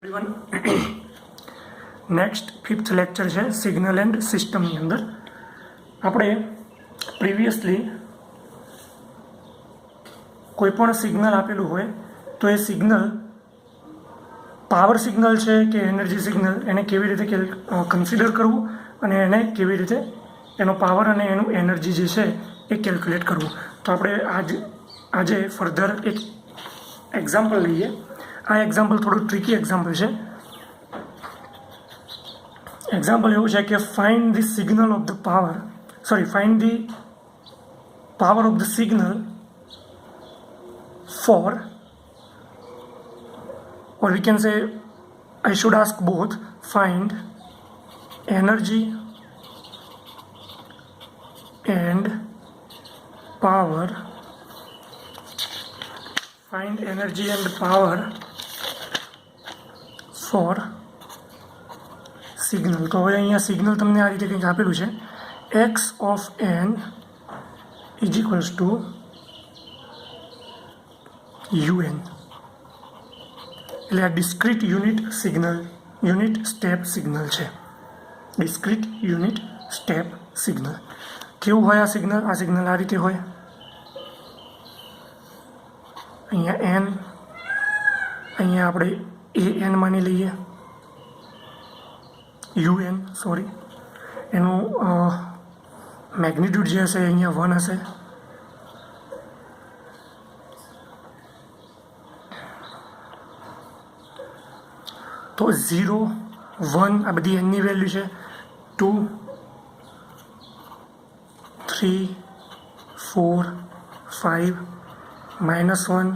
Everyone next 5th lecture है signal and system ની અંદર આપણે પ્રીવિયસલી કોઈ પણ સિગ્નલ આપેલું હોય તો એ સિગ્નલ પાવર સિગ્નલ છે કે એનર્જી સિગ્નલ એને કેવી રીતે કન્સિડર કરવું અને એને કેવી રીતે એનો પાવર અને એનું એનર્જી જે છે એ કેલ્ક્યુલેટ કરવું. તો આપણે આજે ફર્ધર એક એક્ઝામ્પલ લઈએ. આ એક્ઝામ્પલ થોડું ટ્રિકી એક્ઝામ્પલ છે. એક્ઝામ્પલ એવું છે કે find the signal of the find the power of the signal for, or we can say I should ask both, find energy and power, find energy and power for signal. તો હવે અહીંયા signal તમને આ રીતે કંઈક આપેલું છે, x of n is equals to un. એટલે આ ડિસ્ક્રીટ યુનિટ સ્ટેપ સિગ્નલ છે. ડિસ્ક્રીટ યુનિટ સ્ટેપ સિગ્નલ કેવું હોય આ સિગ્નલ? આ સિગ્નલ આ રીતે હોય. અહીંયા n, અહીંયા આપણે an માની લઈએ, un એનું મેગ્નિટ્યુડ જે હશે અહીંયા 1 હશે. તો 0, 1 આ બધી એનની વેલ્યુ છે. 2, 3, 4, 5, -1,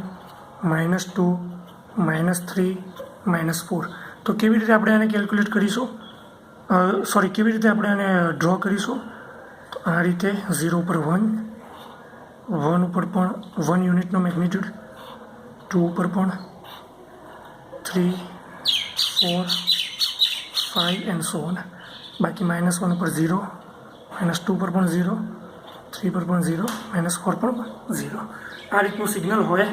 -2, -3, -4. તો કેવી રીતે આપણે આને કેલ્ક્યુલેટ કરીશું? કેવી રીતે આપણે આને ડ્રો કરીશું? તો આ રીતે 0 ઉપર 1, 1 ઉપર પણ 1 યુનિટનો મેગ્નિટ્યુડ, 2 ઉપર પણ 3, 4, 5 એન્ડ સો ઓન. બાકી -1 ઉપર 0, -2 પર પણ 0, 3 પર પણ 0, -4 પર પણ 0. આ રીતનું સિગ્નલ હોય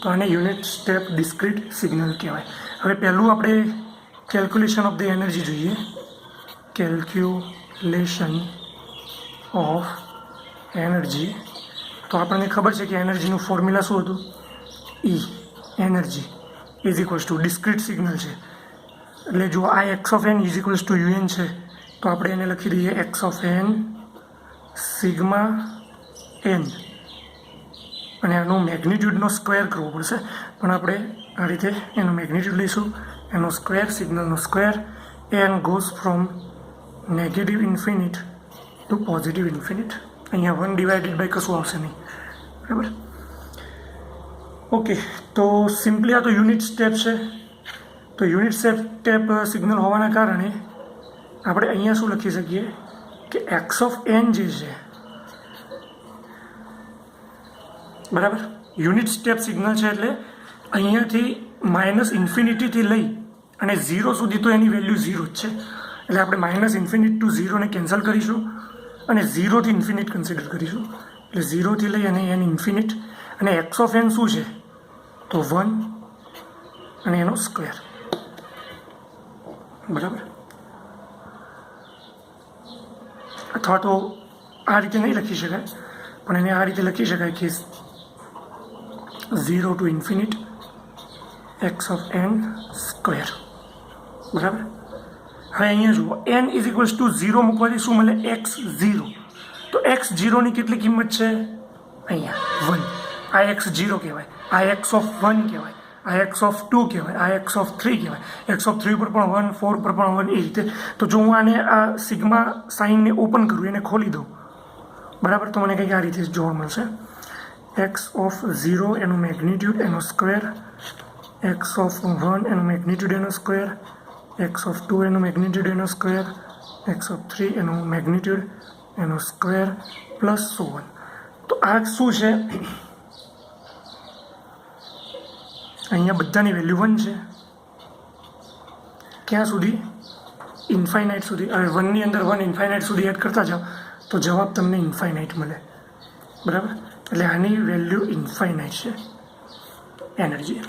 તો આને યુનિટ સ્ટેપ ડિસ્ક્રીટ સિગ્નલ કહેવાય. હવે પહેલું આપણે કેલ્ક્યુલેશન ઓફ ધ એનર્જી જોઈએ. Calculation of energy. તો આપણને ખબર છે કે એનર્જીનું ફોર્મ્યુલા શું હતું? E energy is equals to discrete signal છે એટલે જો આ x of n is equals to u n છે તો આપણે એને લખી દઈએ x of n sigma n, અને આનું મેગ્નિટ્યુડનો સ્ક્વેર કરવો પડશે, પણ આપણે આ રીતે એનું મેગ્નિટ્યુડ લઈશું, એનો સ્ક્વેર, સિગ્નલનો square. N goes from negative infinite to positive infinite. અહીંયા 1 ડિવાઇડેડ બાય કશું આવશે નહીં, બરાબર? ઓકે, તો સિમ્પલી આ તો યુનિટ સ્ટેપ છે. તો યુનિટ સ્ટેપ સિગ્નલ હોવાના કારણે આપણે અહીંયા શું લખી શકીએ કે એક્સ ઓફ એન જે છે, બરાબર, યુનિટ સ્ટેપ સિગ્નલ છે એટલે અહીંયાથી -ઇન્ફિનિટીથી લઈ અને 0 સુધી તો એની વેલ્યુ 0 જ છે. એટલે આપણે -ઇન્ફિનિટ ટુ 0 ને કેન્સલ કરીશું અને 0 થી ઇન્ફિનિટ કન્સિડર કરીશું. એટલે 0 થી લઈ અને એન ઇન્ફિનિટ, અને એક્સ ઓફ એન શું છે તો 1 અને એનો સ્ક્વેર, બરાબર. અથવા તો આ રીતે નહીં લખી શકાય, પણ એને આ રીતે લખી શકાય કે 0 to infinite x of n square, બરાબર. હવે અહીંયા જુઓ, n ઇઝ ઇક્વલ્સ ટુ 0 મૂકવાથી શું મળે? x0. તો x0ની કેટલી કિંમત છે? અહીંયા 1. આ x0 કહેવાય, આ x ઓફ 1 કહેવાય, આ x ઓફ 2 કહેવાય, આ x ઓફ 3 કહેવાય. x ઓફ 3 ઉપર પણ 1, 4 ઉપર પણ 1, એ રીતે. તો જો હું આને આ સિગ્મા સાઇનને ઓપન કરું, એને ખોલી દઉં, બરાબર, તો મને કંઈક આ રીતે જોવા મળશે. x ઓફ 0 એનું મેગ્નિટ્યુડ એનો સ્ક્વેર, x ઓફ 1 એનું મેગ્નિટ્યુડ એનો સ્ક્વેર, x ઓફ 2 એનું મેગ્નિટ્યુડ એનો સ્ક્વેર, x ઓફ 3 એનું મેગ્નિટ્યુડ એનો સ્ક્વેર, પ્લસ સો ઓન. તો આ શું છે? અહીંયા બધાની વેલ્યુ 1 છે. ક્યાં સુધી? ઇન્ફાઇનાઇટ સુધી. હવે 1ની અંદર 1 ઇન્ફાઇનાઇટ સુધી એડ કરતા જાઓ તો જવાબ તમને ઇન્ફાઇનાઇટ મળે, બરાબર. એટલે આની વેલ્યુ ઇન્ફાઇનાઇટ છે એનર્જી.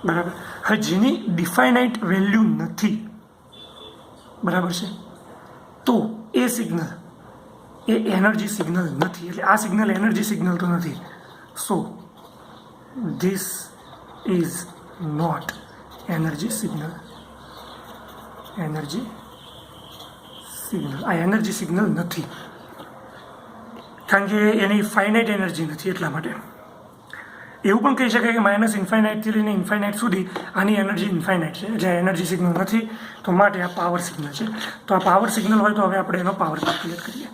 બરાબર. હવે જેની ડિફાઇનાઇટ વેલ્યુ નથી, બરાબર છે, તો એ સિગ્નલ એ એનર્જી સિગ્નલ નથી. એટલે આ સિગ્નલ એનર્જી સિગ્નલ તો નથી. So this is not energy signal. Energy signal, આ એનર્જી સિગ્નલ નથી, કારણ કે એની ફાઇનાઇટ એનર્જી નથી. એટલા માટે એવું પણ કહી શકાય કે માઇનસ ઇન્ફાઇનાઇટથી લઈને ઇન્ફાઇનાઇટ સુધી આની એનર્જી ઇન્ફાઇનાઇટ છે, એટલે એનર્જી સિગ્નલ નથી. તો માટે આ પાવર સિગ્નલ છે. તો આ પાવર સિગ્નલ હોય તો હવે આપણે એનો પાવર કેલ્ક્યુલેટ કરીએ.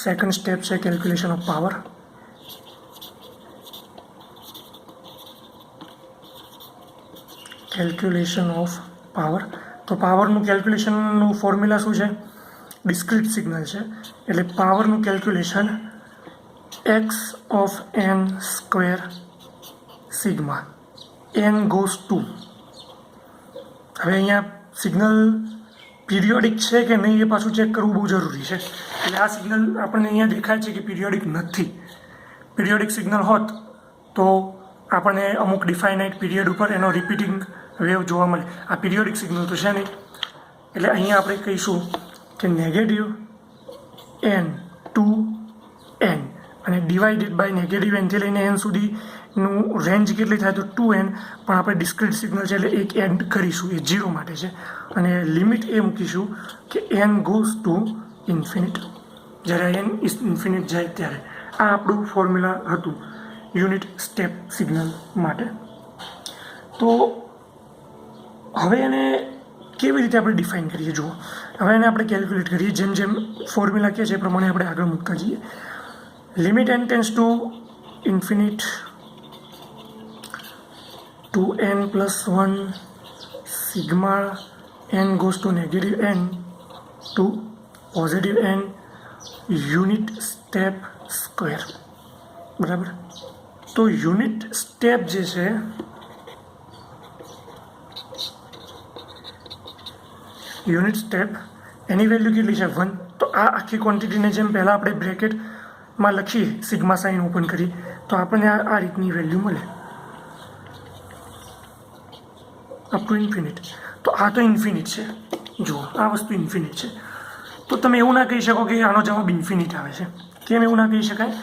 સેકન્ડ સ્ટેપ છે calculation of power. Calculation of power. તો પાવરનું કેલ્ક્યુલેશનનું ફોર્મ્યુલા શું છે? ડિસ્ક્રીટ સિગ્નલ છે, એટલે પાવરનું calculation x of n square sigma n goes two. હવે અહીંયા સિગ્નલ પીરિયોડિક છે કે નહીં એ પાછું ચેક કરવું બહુ જરૂરી છે. એટલે આ સિગ્નલ આપણને અહીંયા દેખાય છે કે પીરિયોડિક નથી. પીરિયોડિક સિગ્નલ હોત તો આપણને અમુક ડિફાઇનાઇટ પીરિયડ ઉપર એનો રિપીટિંગ વેવ જોવા મળે. આ પીરિયોડિક સિગ્નલ તો છે નહીં, એટલે અહીંયા આપણે કહીશું કે નેગેટિવ n ટુ n અને ડિવાઇડેડ બાય નેગેટિવ nથી લઈને n સુધીનું રેન્જ કેટલી થાય તો 2n, પણ આપણે ડિસ્ક્રીટ સિગ્નલ છે એટલે એક એડ કરીશું, એ 0 માટે છે. અને લિમિટ એ મૂકીશું કે n ગોઝ ટુ ઇન્ફિનિટ, જ્યારે n ઇન્ફિનિટ જાય ત્યારે. આ આપણું ફોર્મ્યુલા હતું યુનિટ સ્ટેપ સિગ્નલ માટે. તો હવે એને કેવી રીતે આપણે ડિફાઇન કરીએ જુઓ. હવે એને આપણે કેલ્ક્યુલેટ કરીએ, જેમ જેમ ફોર્મ્યુલા કહે છે એ પ્રમાણે આપણે આગળ મૂકતા જઈએ. Limit n tends to infinite to n plus 1 sigma n goes to negative n to positive n unit step square. બરાબર. તો યુનિટ સ્ટેપ જે છે યુનિટ સ્ટેપ એની વેલ્યુ કેટલી છે 1. તો આ આખી ક્વોન્ટિટીને જેમ પહેલાં આપણે બ્રેકેટમાં લખીએ, સિગ્મા સાઇન ઓપન કરી, તો આપણને આ રીતની વેલ્યુ મળે અપ ટુ ઇન્ફિનિટ. તો આ તો ઇન્ફિનિટ છે, જુઓ આ વસ્તુ ઇન્ફિનિટ છે. તો તમે એવું ના કહી શકો કે આનો જવાબ ઇન્ફિનિટ આવે છે. કેમ એવું ના કહી શકાય?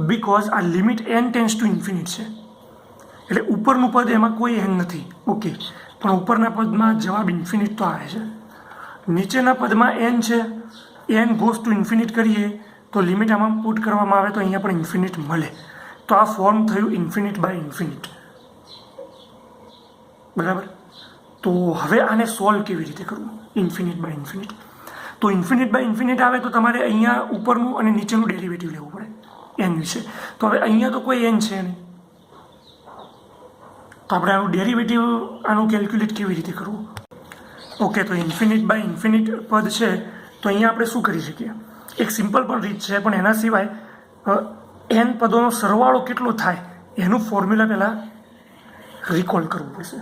બીકોઝ આ limit n tends to infinite છે, એટલે ઉપરનું પદ એમાં કોઈ n નથી, ઓકે, પણ ઉપરના પદમાં જવાબ ઇન્ફિનિટ તો આવે છે. નીચેના પદમાં n છે, n ગોઝ ટુ ઇન્ફિનિટ કરીએ તો લિમિટ આમાં પુટ કરવામાં આવે તો અહીંયા પણ ઇન્ફિનિટ મળે. તો આ ફોર્મ થયું ઇન્ફિનિટ બાય ઇન્ફિનિટ. બરાબર. તો હવે આને સોલ્વ કેવી રીતે કરવું ઇન્ફિનિટ બાય ઇન્ફિનિટ? તો ઇન્ફિનિટ બાય ઇન્ફિનિટ આવે તો તમારે અહીંયા ઉપરનું અને નીચેનું ડેરિવેટિવ લેવું પડે n વિશે. તો હવે અહીંયા તો કોઈ n છે નહીં, તો આપણે આનું ડેરિવેટિવ આનું કેલ્ક્યુલેટ કેવી રીતે કરવું? ઓકે, તો ઇન્ફિનિટ બાય ઇન્ફિનિટ પદ છે, તો અહીંયા આપણે શું કરી શકીએ? એક સિમ્પલ પણ રીત છે, પણ એના સિવાય n પદોનો સરવાળો કેટલો થાય એનું ફોર્મ્યુલા પહેલાં રિકોલ કરવું પડશે.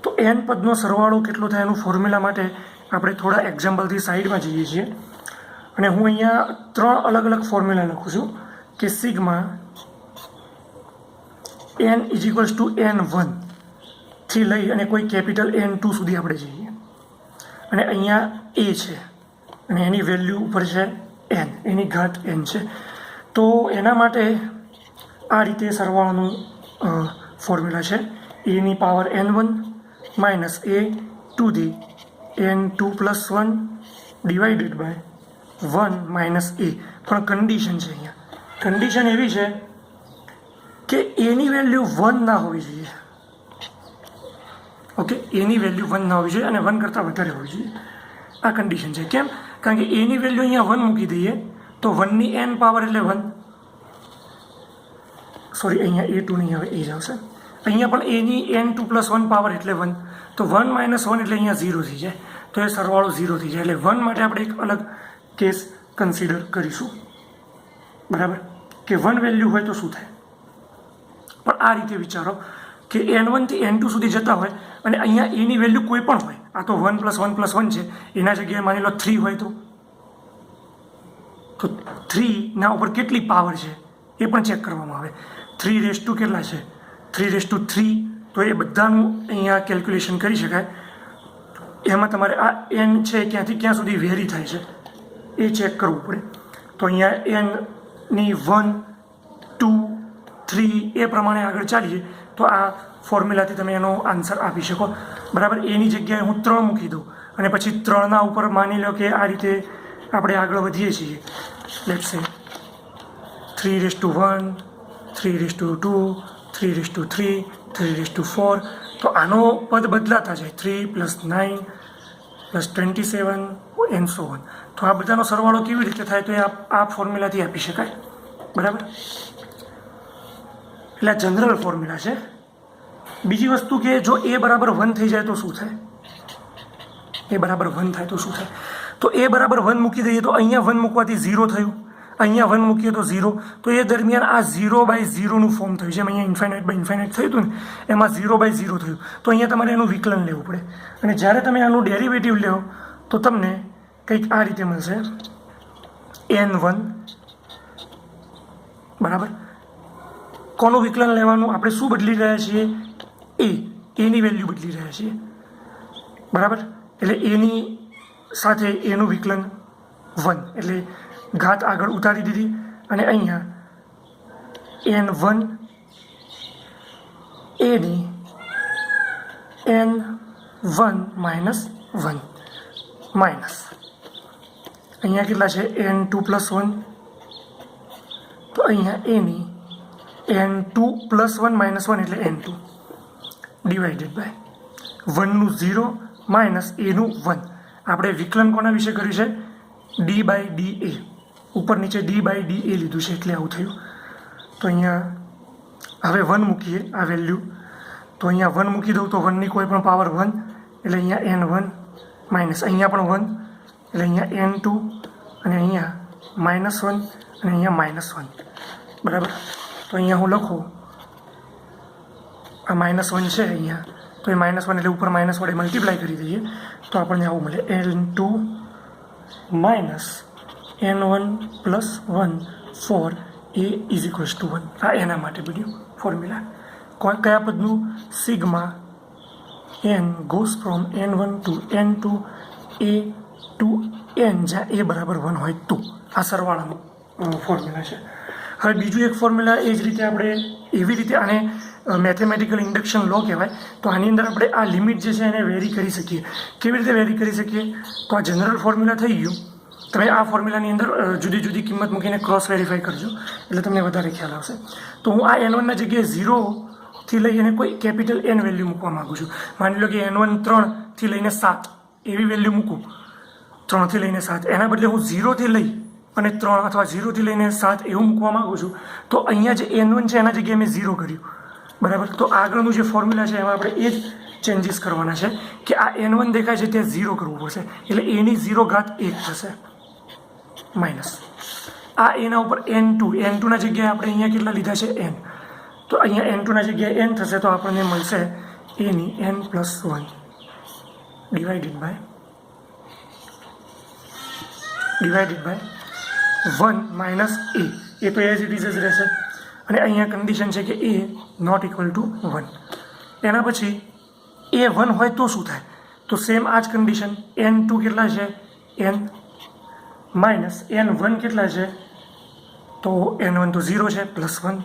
તો n પદનો સરવાળો કેટલો થાય એનું ફોર્મ્યુલા માટે આપણે થોડા એક્ઝામ્પલથી સાઈડમાં જઈએ છીએ, અને હું અહીંયા 3 અલગ અલગ ફોર્મ્યુલા લખું છું કે sigma n is equals two n1 થી લઈ અને કોઈ કેપિટલ n2 સુધી આપણે જઈએ, અને અહીંયા a છે અને એની વેલ્યુ ઉપર છે n, એની ઘાત n છે. તો એના માટે આ રીતે સરવાળાનું ફોર્મ્યુલા છે એની power n1 minus a to the n2 plus 1 divided by 1 minus a. પણ કન્ડિશન છે અહીંયા, કન્ડિશન એવી છે કે એની વેલ્યુ 1 ના હોવી જોઈએ. ઓકે, એની વેલ્યુ 1 ના હોવી જોઈએ અને 1 કરતાં વધારે હોવી જોઈએ. આ કન્ડિશન છે. કેમ? કારણ કે એની વેલ્યુ અહીંયા 1 મૂકી દઈએ તો 1ની n પાવર એટલે 1, સોરી અહીંયા a2 નહીં આવે, એ જ આવશે. અહીંયા પણ એની n2 પ્લસ 1 પાવર એટલે 1, તો 1 માઇનસ 1 એટલે અહીંયા 0 થઈ જાય, તો એ સરવાળો 0 થઈ જાય. એટલે 1 માટે આપણે એક અલગ કેસ કન્સિડર કરીશું. બરાબર, કે 1 વેલ્યુ હોય તો શું થાય. પણ આ રીતે વિચારો કે n1 થી n2 સુધી જતા હોય અને અહીંયા એની વેલ્યુ કોઈ પણ હોય, આ તો 1 પ્લસ 1 પ્લસ 1 છે, એના જગ્યાએ માની લો 3 હોય તો 3 ના ઉપર કેટલી પાવર છે એ પણ ચેક કરવામાં આવે. 3 રેસ ટુ કેટલા છે 3/3 તો એ બધાનું અહીંયા કેલ્ક્યુલેશન કરી શકાય. એમાં તમારે આ n છે ક્યાંથી ક્યાં સુધી વેરી થાય છે એ ચેક કરવું પડે. તો અહીંયા nની 1, 2, 3 એ પ્રમાણે આગળ ચાલીએ તો આ ફોર્મ્યુલાથી તમે એનો આન્સર આપી શકો. બરાબર. એની જગ્યાએ હું 3 મૂકી દઉં અને પછી 3ના ઉપર માની લો કે આ રીતે આપણે આગળ વધીએ છીએ. લેટ્સ સે 3/1, 3/2, 3/3, 3/4. તો આનો પદ બદલાતા જાય 3 + 9 + 27 એન્ડ સો ઓન. તો આ બધાનો સરવાળો કેવી રીતે થાય તો એ આ ફોર્મ્યુલાથી આપી શકાય. બરાબર. એટલે આ જનરલ ફોર્મ્યુલા છે. બીજી વસ્તુ કે જો a બરાબર 1 થઈ જાય તો શું થાય? a બરાબર 1 થાય તો શું થાય? તો a બરાબર 1 મૂકી દઈએ તો અહીંયા 1 મૂકવાથી 0 થયું, અહીંયા 1 મૂકીએ તો 0. તો એ દરમિયાન આ 0/0નું ફોર્મ થયું. જેમ અહીંયા ઇન્ફાઇનાઇટ થયું હતું ને એમાં 0/0 થયું. તો અહીંયા તમારે એનું વિકલન લેવું પડે અને જ્યારે તમે આનું ડેરિવેટિવ લો તો તમને કંઈક આ રીતે મળશે n1. બરાબર. કોનું વિકલન લેવાનું? આપણે શું બદલી રહ્યા છીએ? એની વેલ્યુ બદલી રહ્યા છીએ. બરાબર. એટલે એની સાથે એનું વિકલન 1 એટલે ઘાત આગળ ઉતારી દીધી અને અહીંયા n1 એની n1 - 1 માઇનસ અહીંયા કેટલા છે n2 + 1. તો અહીંયા એની n2 + 1 - 1 એટલે n2 ડિવાઇડેડ બાય 1નું 0 માઇનસ એનું 1. આપણે વિકલન કોના વિશે કર્યું છે? d/dA. ઉપર નીચે d/dA લીધું છે એટલે આવું થયું. તો અહીંયા હવે 1 મૂકીએ આ વેલ્યુ. તો અહીંયા 1 મૂકી દઉં તો 1ની કોઈ પણ પાવર 1 એટલે અહીંયા n1 માઇનસ અહીંયા પણ 1 એટલે અહીંયા n2 અને અહીંયા -1 અને અહીંયા -1. બરાબર. તો અહીંયા હું લખું આ -1 છે અહીંયા તો એ -1 એટલે ઉપર માઇનસ વડે મલ્ટીપ્લાય કરી દઈએ તો આપણને આવું મળે n2 - n1 + 1 for a = 1. આ એના માટે બન્યું ફોર્મ્યુલા. કયા પદનું? Sigma n goes from n1 to n2 a to n જ્યાં a બરાબર 1 હોય તો. આ સરવાળાનો ફોર્મ્યુલા છે. હવે બીજું એક ફોર્મ્યુલા એ જ રીતે આપણે એવી રીતે આને મેથેમેટિકલ ઇન્ડક્શન લો કહેવાય. તો આની અંદર આપણે આ લિમિટ જે છે એને વેરી કરી શકીએ. કેવી રીતે વેરી કરી શકીએ? તો આ જનરલ ફોર્મ્યુલા થઈ ગયું. તમે આ ફોર્મ્યુલાની અંદર જુદી જુદી કિંમત મૂકીને ક્રોસ વેરીફાઈ કરજો એટલે તમને વધારે ખ્યાલ આવશે. તો હું આ n1ના જગ્યાએ 0થી લઈ અને કોઈ કેપિટલ n વેલ્યુ મૂકવા માગું છું. માની લો કે n1 3થી લઈને 7 એવી વેલ્યુ મૂકું, 3થી લઈને 7. એના બદલે હું 0થી લઈ અને 3 અથવા 0થી લઈને 7 એવું મૂકવા માગું છું. તો અહીંયા જે n1 છે એના જગ્યાએ મેં 0 કર્યું. બરાબર. તો આગળનું જે ફોર્મ્યુલા છે એમાં આપણે એ જ ચેન્જીસ કરવાના છે કે આ n1 દેખાય છે ત્યાં 0 કરવું પડશે એટલે એની 0/1 થશે માઇનસ આ એના ઉપર n2ના જગ્યાએ આપણે અહીંયા કેટલા લીધા છે n. તો અહીંયા n2ના જગ્યાએ n થશે તો આપણને મળશે એની n + 1 ડિવાઇડેડ બાય 1 - a. એ તો એઝ ઇટ ઇઝ જ રહેશે અને અહીંયા કન્ડિશન છે કે a ≠ = 1. એના પછી a 1 હોય તો શું થાય? તો સેમ આ જ કન્ડિશન. n2 કેટલા છે? n માઇનસ n1 કેટલા છે? તો n1 તો 0 છે +1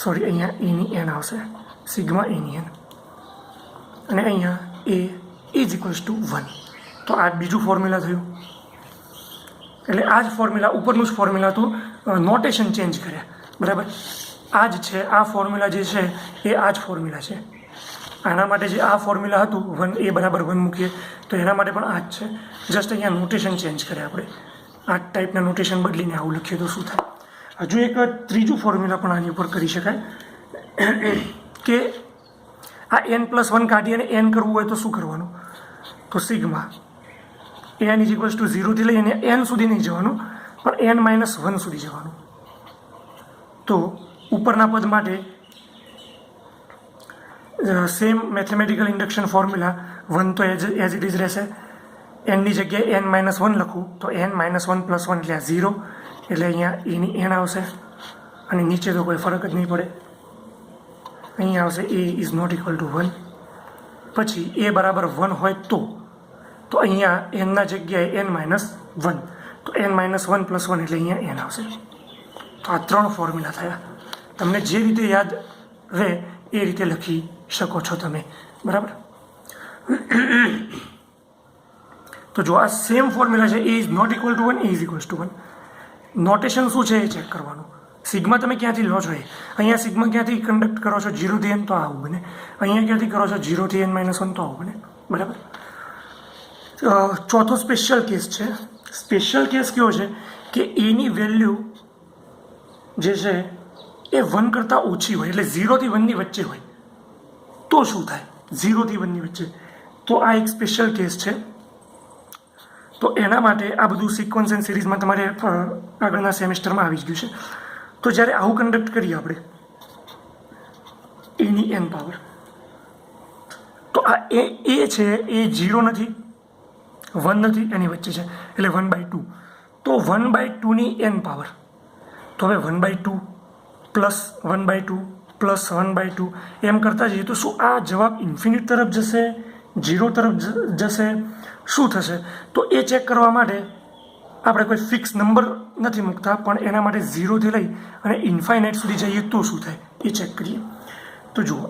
સોરી અહીંયા એની n આવશે સિગ્મા એની n અને અહીંયા a = 1. તો આ બીજું ફોર્મ્યુલા થયું. એટલે આ જ ફોર્મ્યુલા ઉપરનું જ ફોર્મ્યુલા તો નોટેશન ચેન્જ કર્યા. બરાબર. આ જ છે આ ફોર્મ્યુલા જે છે એ આ જ ફોર્મ્યુલા છે. આના માટે જે આ ફોર્મ્યુલા હતું 1 a = 1 મૂકીએ તો એના માટે પણ આ જ છે. જસ્ટ અહીંયા નોટેશન ચેન્જ કર્યા આપણે. આ ટાઈપના નોટેશન બદલીને આવું લખીએ તો શું થાય? હજુ એક ત્રીજું ફોર્મ્યુલા પણ આની ઉપર કરી શકાય કે આ n + 1 કાઢી અને n કરવું હોય તો શું કરવાનું? તો સિગ્મા n = 0થી લઈને n સુધી નહીં જવાનું પણ n - 1 સુધી જવાનું. તો ઉપરના પદ માટે સેમ મેથેમેટિકલ ઇન્ડક્શન ફોર્મ્યુલા 1 તો એઝ ઇટ ઇઝ રહેશે. nની જગ્યાએ n - 1 લખું તો n - 1 + 1 એટલે 0 એટલે અહીંયા એની n આવશે અને નીચે તો કોઈ ફરક જ નહીં પડે. અહીંયા આવશે એ ઇઝ નોટ ઇક્વલ ટુ 1. પછી એ બરાબર 1 હોય તો અહીંયા એનના જગ્યાએ n-1, તો n-1 + 1 એટલે અહીંયા n આવશે. તો આ 3 ફોર્મ્યુલા થયા. તમને જે રીતે યાદ રહે એ રીતે લખી શકો છો તમે, બરાબર. તો જો આ સેમ ફોર્મ્યુલા છે, a is not equal to 1, a is equal to 1. Notation શું છે એ ચેક કરવાનું. સિગ્મા તમે ક્યાંથી લો છો? અહીંયા સિગ્મા ક્યાંથી કન્ડક્ટ કરો છો? 0 થી n, તો આવું બને. અહીંયા ક્યાંથી કરો છો? 0 થી n-1, તો આવું બને, બરાબર. ચોથો સ્પેશિયલ કેસ છે. સ્પેશિયલ કેસ કેવો છે કે એની વેલ્યુ જે છે એ 1 કરતાં ઓછી હોય, એટલે 0 થી 1 ની વચ્ચે હોય તો શું થાય? 0 થી 1 ની વચ્ચે, તો આ એક સ્પેશિયલ કેસ છે. તો એના માટે આ બધું સિક્વન્સ એન્ડ સિરીઝમાં તમારે આગળના સેમેસ્ટરમાં આવી જ ગયું છે. તો જ્યારે આવું કન્ડક્ટ કરીએ આપણે એની n પાવર, તો આ એ છે એ 0 નથી, 1 નથી, એની વચ્ચે છે, એટલે 1/2. તો 1/2 ની n પાવર, તો હવે 1/2 પ્લસ 1/2 પ્લસ 1/2 એમ કરતા જઈએ તો શું આ જવાબ ઇન્ફિનિટ તરફ જશે, 0 તરફ જશે, શું થશે? તો એ ચેક કરવા માટે આપણે કોઈ ફિક્સ નંબર નથી મૂકતા, પણ એના માટે 0 થી લઈ અને ઇન્ફાઇનાઇટ સુધી જઈએ તો શું થાય એ ચેક કરીએ. તો જુઓ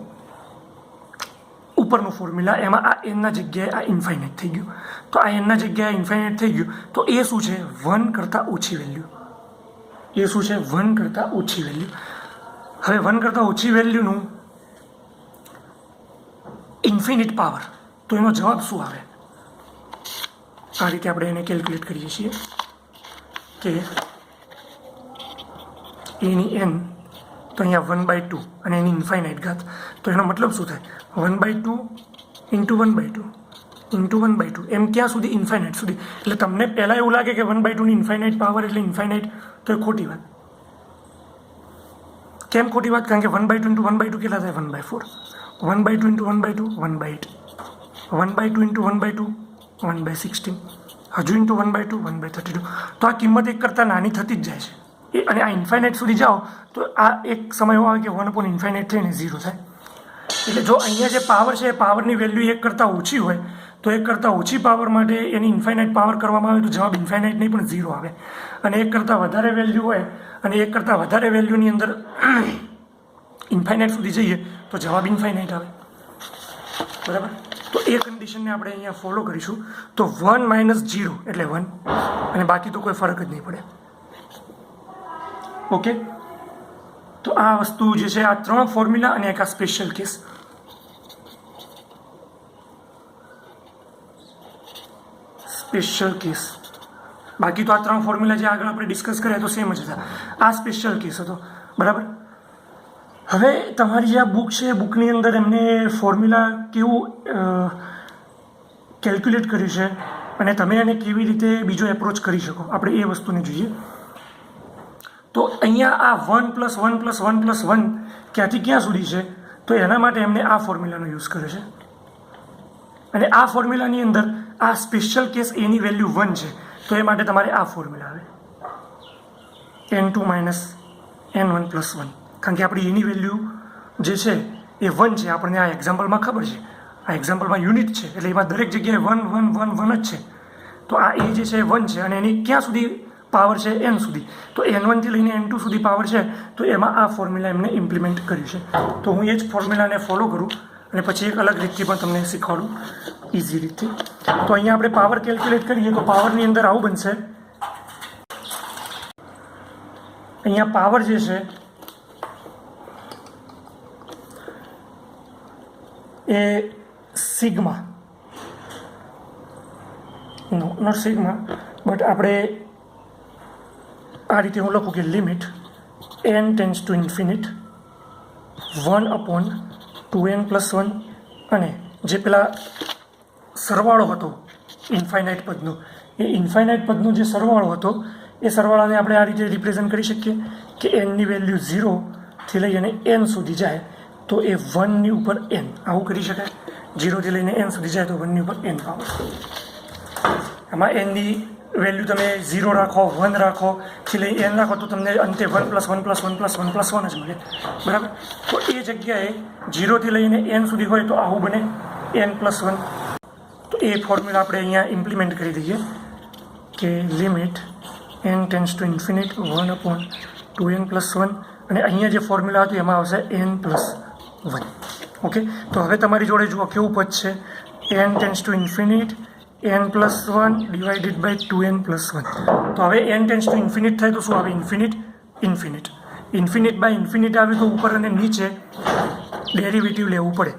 ઉપરનું ફોર્મ્યુલા, એમાં આ એનના જગ્યાએ આ ઇન્ફાઇનાઇટ થઈ ગયું. તો આ એનના જગ્યાએ ઇન્ફાઇનાઇટ થઈ ગયું, તો એ શું છે? 1 કરતાં ઓછી વેલ્યુ. એ શું છે? 1 કરતાં ઓછી વેલ્યુ. હવે 1 કરતાં ઓછી વેલ્યુનું ઇન્ફિનિટ પાવર, તો એનો જવાબ શું આવે? આ રીતે આપણે એને કેલ્ક્યુલેટ કરીએ છીએ કે એની n, તો અહીંયા 1/2 અને એની ઇન્ફાઇનાઇટ ઘાત, તો એનો મતલબ શું થાય? 1/2 ઇન્ટુ 1/2 ઇન્ટુ 1/2, એમ ક્યાં સુધી? ઇન્ફાઇનાઇટ સુધી. એટલે તમને પહેલાં એવું લાગે કે 1/2 ની ઇન્ફાઇનાઇટ પાવર એટલે ઇન્ફાઇનાઇટ, તો એ ખોટી વાત. કેમ ખોટી વાત? કારણ કે 1/2 ઇન્ટુ 1/2 કેટલા થાય? 1/4. 1/2 ઇન્ટુ 1/2 1/8. 1/2 ઇન્ટુ 1/2 1/16. હજુ ઇન્ટુ 1/2 1/32. તો આ કિંમત 1 કરતાં નાની થતી જ જાય છે. અને આ ઇન્ફાઇનાઇટ સુધી જાઓ તો આ એક સમય એવો આવે કે 1/∞ થઈને 0 થાય. એટલે જો અહીંયા જે પાવર છે એ પાવરની વેલ્યુ 1 કરતાં ઓછી હોય, તો 1 કરતાં ઓછી પાવર માટે એની ઇન્ફાઇનાઇટ પાવર કરવામાં આવે તો જવાબ ઇન્ફાઇનાઇટ નહીં પણ 0 આવે. અને 1 કરતાં વધારે વેલ્યુ હોય અને 1 કરતાં વધારે વેલ્યુની અંદર ઇન્ફાઇનાઇટ સુધી જઈએ તો જવાબ ઇન્ફાઇનાઇટ આવે, બરાબર. તો એ કન્ડિશનને આપણે અહીંયા ફોલો કરીશું. તો 1 - 0 એટલે 1, અને બાકી તો કોઈ ફરક જ નહીં પડે. ઓકે, તો આ વસ્તુ જે છે, આ 3 ફોર્મ્યુલા અને એક આ સ્પેશિયલ કેસ. સ્પેશિયલ કેસ, બાકી તો આ 3 ફોર્મ્યુલા જે આગળ આપણે ડિસ્કસ કર્યા તો સેમ જ હતા. આ સ્પેશિયલ કેસ હતો, બરાબર. હવે તમારી જે આ બુક છે, બુકની અંદર એમને ફોર્મ્યુલા કેવું કેલ્ક્યુલેટ કર્યું છે અને તમે એને કેવી રીતે બીજો એપ્રોચ કરી શકો, આપણે એ વસ્તુને જોઈએ. તો અહીંયા આ 1 + 1 + 1 + 1 ક્યાંથી ક્યાં સુધી છે, તો એના માટે એમને આ ફોર્મ્યુલાનો યુઝ કર્યો છે. અને આ ફોર્મ્યુલાની અંદર આ સ્પેશિયલ કેસ એની વેલ્યુ 1 છે, તો એ માટે તમારે આ ફોર્મ્યુલા આવે n2 - n1 + 1. કારણ કે આપણી એની વેલ્યુ જે છે એ 1 છે, આપણને આ એક્ઝામ્પલમાં ખબર છે. આ એક્ઝામ્પલમાં યુનિટ છે એટલે એમાં દરેક જગ્યાએ 1 1 1 1 જ છે. તો આ એ જે છે એ 1 છે અને એની ક્યાં સુધી પાવર છે? n સુધી. તો n1 થી લઈને n2 સુધી પાવર છે, તો એમાં આ ફોર્મ્યુલા એમને ઇમ્પ્લિમેન્ટ કર્યું છે. તો હું એ જ ફોર્મ્યુલાને ફોલો કરું અને પછી એક અલગ રીતથી પણ તમને શીખવાડું, ઇઝી રીતથી. તો અહીંયા આપણે પાવર કેલ્ક્યુલેટ કરીએ તો પાવરની અંદર આવું બનશે. અહીંયા પાવર જે છે એ sigma, no not sigma, but આપણે આ રીતે હું લખું કે limit n tends to infinite 1/2n + 1, અને જે પેલા સરવાળો હતો ઇન્ફાઇનાઇટ પદનો, એ ઇન્ફાઇનાઇટ પદનો જે સરવાળો હતો એ સરવાળાને આપણે આ રીતે રિપ્રેઝન્ટ કરી શકીએ કે nની વેલ્યુ 0 થી લઈ અને n સુધી જાય તો એ 1 ની ઉપર n, આવું કરી શકાય. 0 થી લઈને n સુધી જાય તો 1 ની ઉપર n પાવર. આમાં nની વેલ્યુ તમે 0 રાખો, 1 રાખો, થી લઈ n રાખો તો તમને અંતે 1 + 1 + 1 + 1 + 1 જ મળે, બરાબર. તો એ જગ્યાએ 0 થી લઈને n સુધી હોય તો આવું બને n + 1. તો એ ફોર્મ્યુલા આપણે અહીંયા ઇમ્પ્લિમેન્ટ કરી દઈએ કે limit n tends to infinite 1/2n + 1, અને અહીંયા જે ફોર્મ્યુલા હતું એમાં આવશે n + 1. ઓકે, તો હવે તમારી જોડે જુઓ કેવું પદ છે, n tends to infinite n + 1 divided by 2n + 1. તો હવે n ટેન્ડ્સ ટુ ઇન્ફિનિટ થાય તો શું આવે? Infinite infinite. Infinite by infinite આવે તો ઉપર અને નીચે ડેરિવેટિવ લેવું પડે.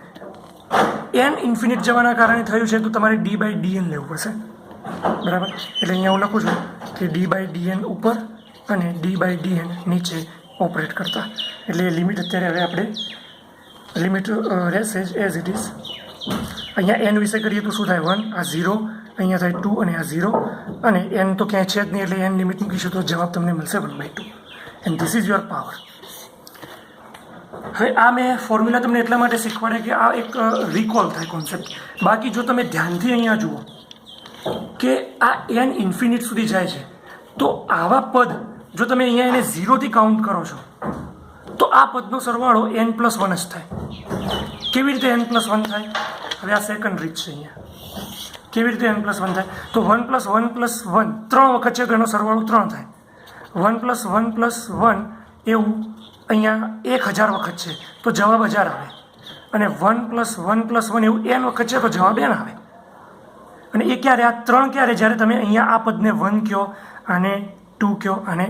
n ઇન્ફિનિટ જવાના કારણે થયું છે તો તમારે d/dn લેવું પડશે, બરાબર. એટલે અહીંયા હું લખું છું કે d/dn ઉપર અને d/dn નીચે ઓપરેટ કરતા. એટલે લિમિટ અત્યારે હવે આપણે લિમિટ રહેશે એઝ ઇટ ઇઝ. અહીંયા n વિશે કરીએ તો શું થાય? 1, આ 0, અહીંયા થાય 2 અને આ 0, અને n તો ક્યાંય છે જ નહીં એટલે n લિમિટ મૂકીશું તો જવાબ તમને મળશે 1/2. And this is your power. હવે આ મેં ફોર્મ્યુલા તમને એટલા માટે શીખવાડે કે આ એક રિકોલ થાય કોન્સેપ્ટ. બાકી જો તમે ધ્યાનથી અહીંયા જુઓ કે આ n ઇન્ફિનિટ સુધી જાય છે તો આવા પદ જો તમે અહીંયા એને 0થી કાઉન્ટ કરો છો તો આ પદનો સરવાળો n + 1 જ થાય. કેવી રીતે n + 1 થાય? હવે આ સેકન્ડ રીત છે. અહીંયા કેવી રીતે n + 1 થાય? તો 1 + 1 + 1 3 વખત છે તો એનો સરવાળો 3 થાય. 1 + 1 + 1 એવું અહીંયા 1000 વખત છે તો જવાબ 1000 આવે, અને 1 + 1 + 1 એવું n વખત છે તો જવાબ n આવે. અને એ ક્યારે? આ 3 ક્યારે? જ્યારે તમે અહીંયા આ પદને 1 કહો, આને 2 કહો, આને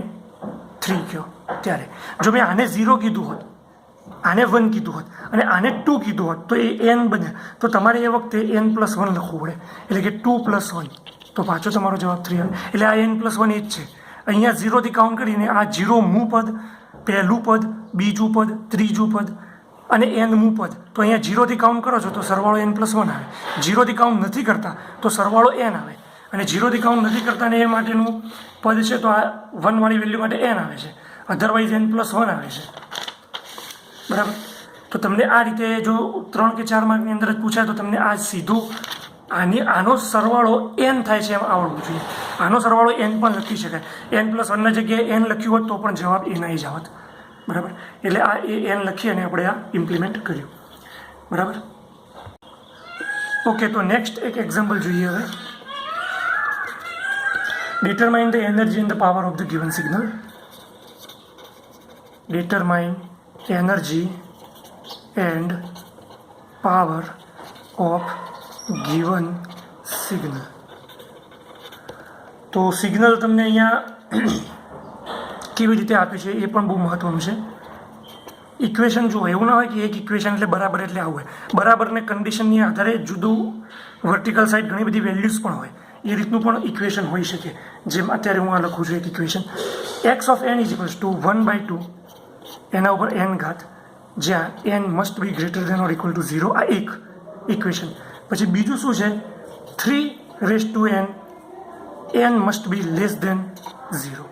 3 કહો ત્યારે. જો મેં આને 0 કીધું હોત, આને 1 કીધું હોત અને આને 2 કીધું હોત તો એ n બને, તો તમારે એ વખતે n + 1 લખવું પડે, એટલે કે 2 + 1, તો પાછો તમારો જવાબ 3 આવે. એટલે આ n + 1 એ જ છે. અહીંયા 0થી કાઉન્ટ કરીને આ 0 મું પદ, પહેલું પદ, બીજું પદ, ત્રીજું પદ અને n મું પદ. તો અહીંયા 0થી કાઉન્ટ કરો છો તો સરવાળો n + 1 આવે. 0થી કાઉન્ટ નથી કરતા તો સરવાળો n આવે, અને 0થી કાઉન્ટ નથી કરતા ને એ માટેનું પદ છે તો આ 1 વાળી વેલ્યુ માટે n આવે છે, અધરવાઇઝ n + 1 આવે છે, બરાબર. તો તમને આ રીતે જો 3 કે 4 માર્કની અંદર જ પૂછાય તો તમને આ સીધું આનો સરવાળો n થાય છે એમ આવડવું જોઈએ. આનો સરવાળો n પણ લખી શકાય. n + 1 ના જગ્યાએ n લખ્યું હોત તો પણ જવાબ n આવી જ આવત, બરાબર. એટલે આ n લખી અને આપણે આ ઇમ્પ્લિમેન્ટ કર્યું, બરાબર. ઓકે, તો નેક્સ્ટ એક એક્ઝામ્પલ જોઈએ હવે. Determine the energy and the power of the given signal. Determine energy and power of given signal. તો સિગ્નલ તમને અહીંયા કેવી રીતે આપ્યું છે એ પણ બહુ મહત્વનું છે. ઇક્વેશન જુઓ, એવું ના હોય કે એક ઇક્વેશન એટલે બરાબર એટલે આવું હોય. બરાબરને કન્ડિશનની આધારે જુદું વર્ટિકલ સાઈડ ઘણી બધી વેલ્યુઝ પણ હોય, એ રીતનું પણ ઇક્વેશન હોઈ શકે. જેમ અત્યારે હું આ લખું છું એક ઇક્વેશન, x(n) = 1/2 એના ઉપર n ઘાત, જ્યાં n must be greater than or equal to 0. આ એક ઇક્વેશન. પછી બીજું શું છે? 3n n must be less than 0.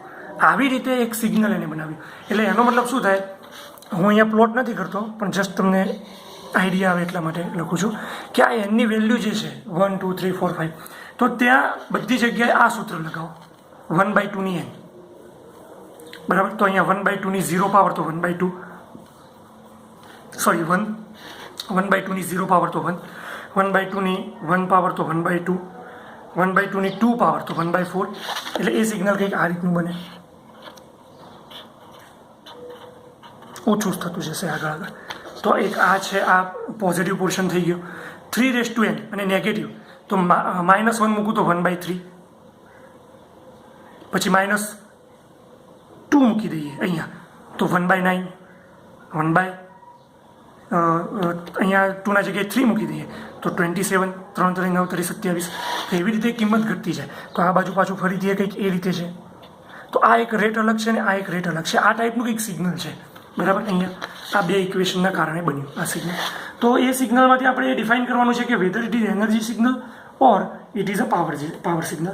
આવી રીતે એક સિગ્નલ એને બનાવ્યું. એટલે એનો મતલબ શું થાય? હું અહીંયા પ્લોટ નથી કરતો પણ જસ્ટ તમને આઈડિયા આવે એટલા માટે લખું છું કે આ એનની વેલ્યુ જે છે 1 2 3 4 5, તો ત્યાં બધી જગ્યાએ આ સૂત્ર લગાવો 1/2 ની n, બરાબર. તો અહીંયા 1/2 ની 0 પાવર તો 1/2, સોરી 1/2 ની 0 પાવર તો 1, 1/2 ની 1 પાવર તો 1/2, 1/2 ની 2 પાવર તો 1/4. એટલે એ સિગ્નલ કંઈક આ રીતનું બને. ઓછું જ થતું જશે આગળ. તો એક આ છે, આ પોઝિટિવ પોર્શન થઈ ગયો. 3n અને નેગેટિવ તો -1 મૂકું તો 1/3, પછી -2 મૂકી દઈએ અહીંયા તો 1/9, અહીંયા 2 ના જગ્યાએ 3 મૂકી દઈએ તો 27, 3 3 9 30 27. તો એવી રીતે કિંમત ઘટતી જાય. તો આ બાજુ પાછું ફરીથી કંઈક એ રીતે છે. તો આ એક રેટ અલગ છે ને આ એક રેટ અલગ છે. આ ટાઈપનું કંઈક સિગ્નલ છે, બરાબર. અહીંયા આ બે ઇક્વેશનના કારણે બન્યું આ સિગ્નલ. તો એ સિગ્નલમાંથી આપણે એ ડિફાઇન કરવાનું છે કે weather it is energy signal or it is a power signal.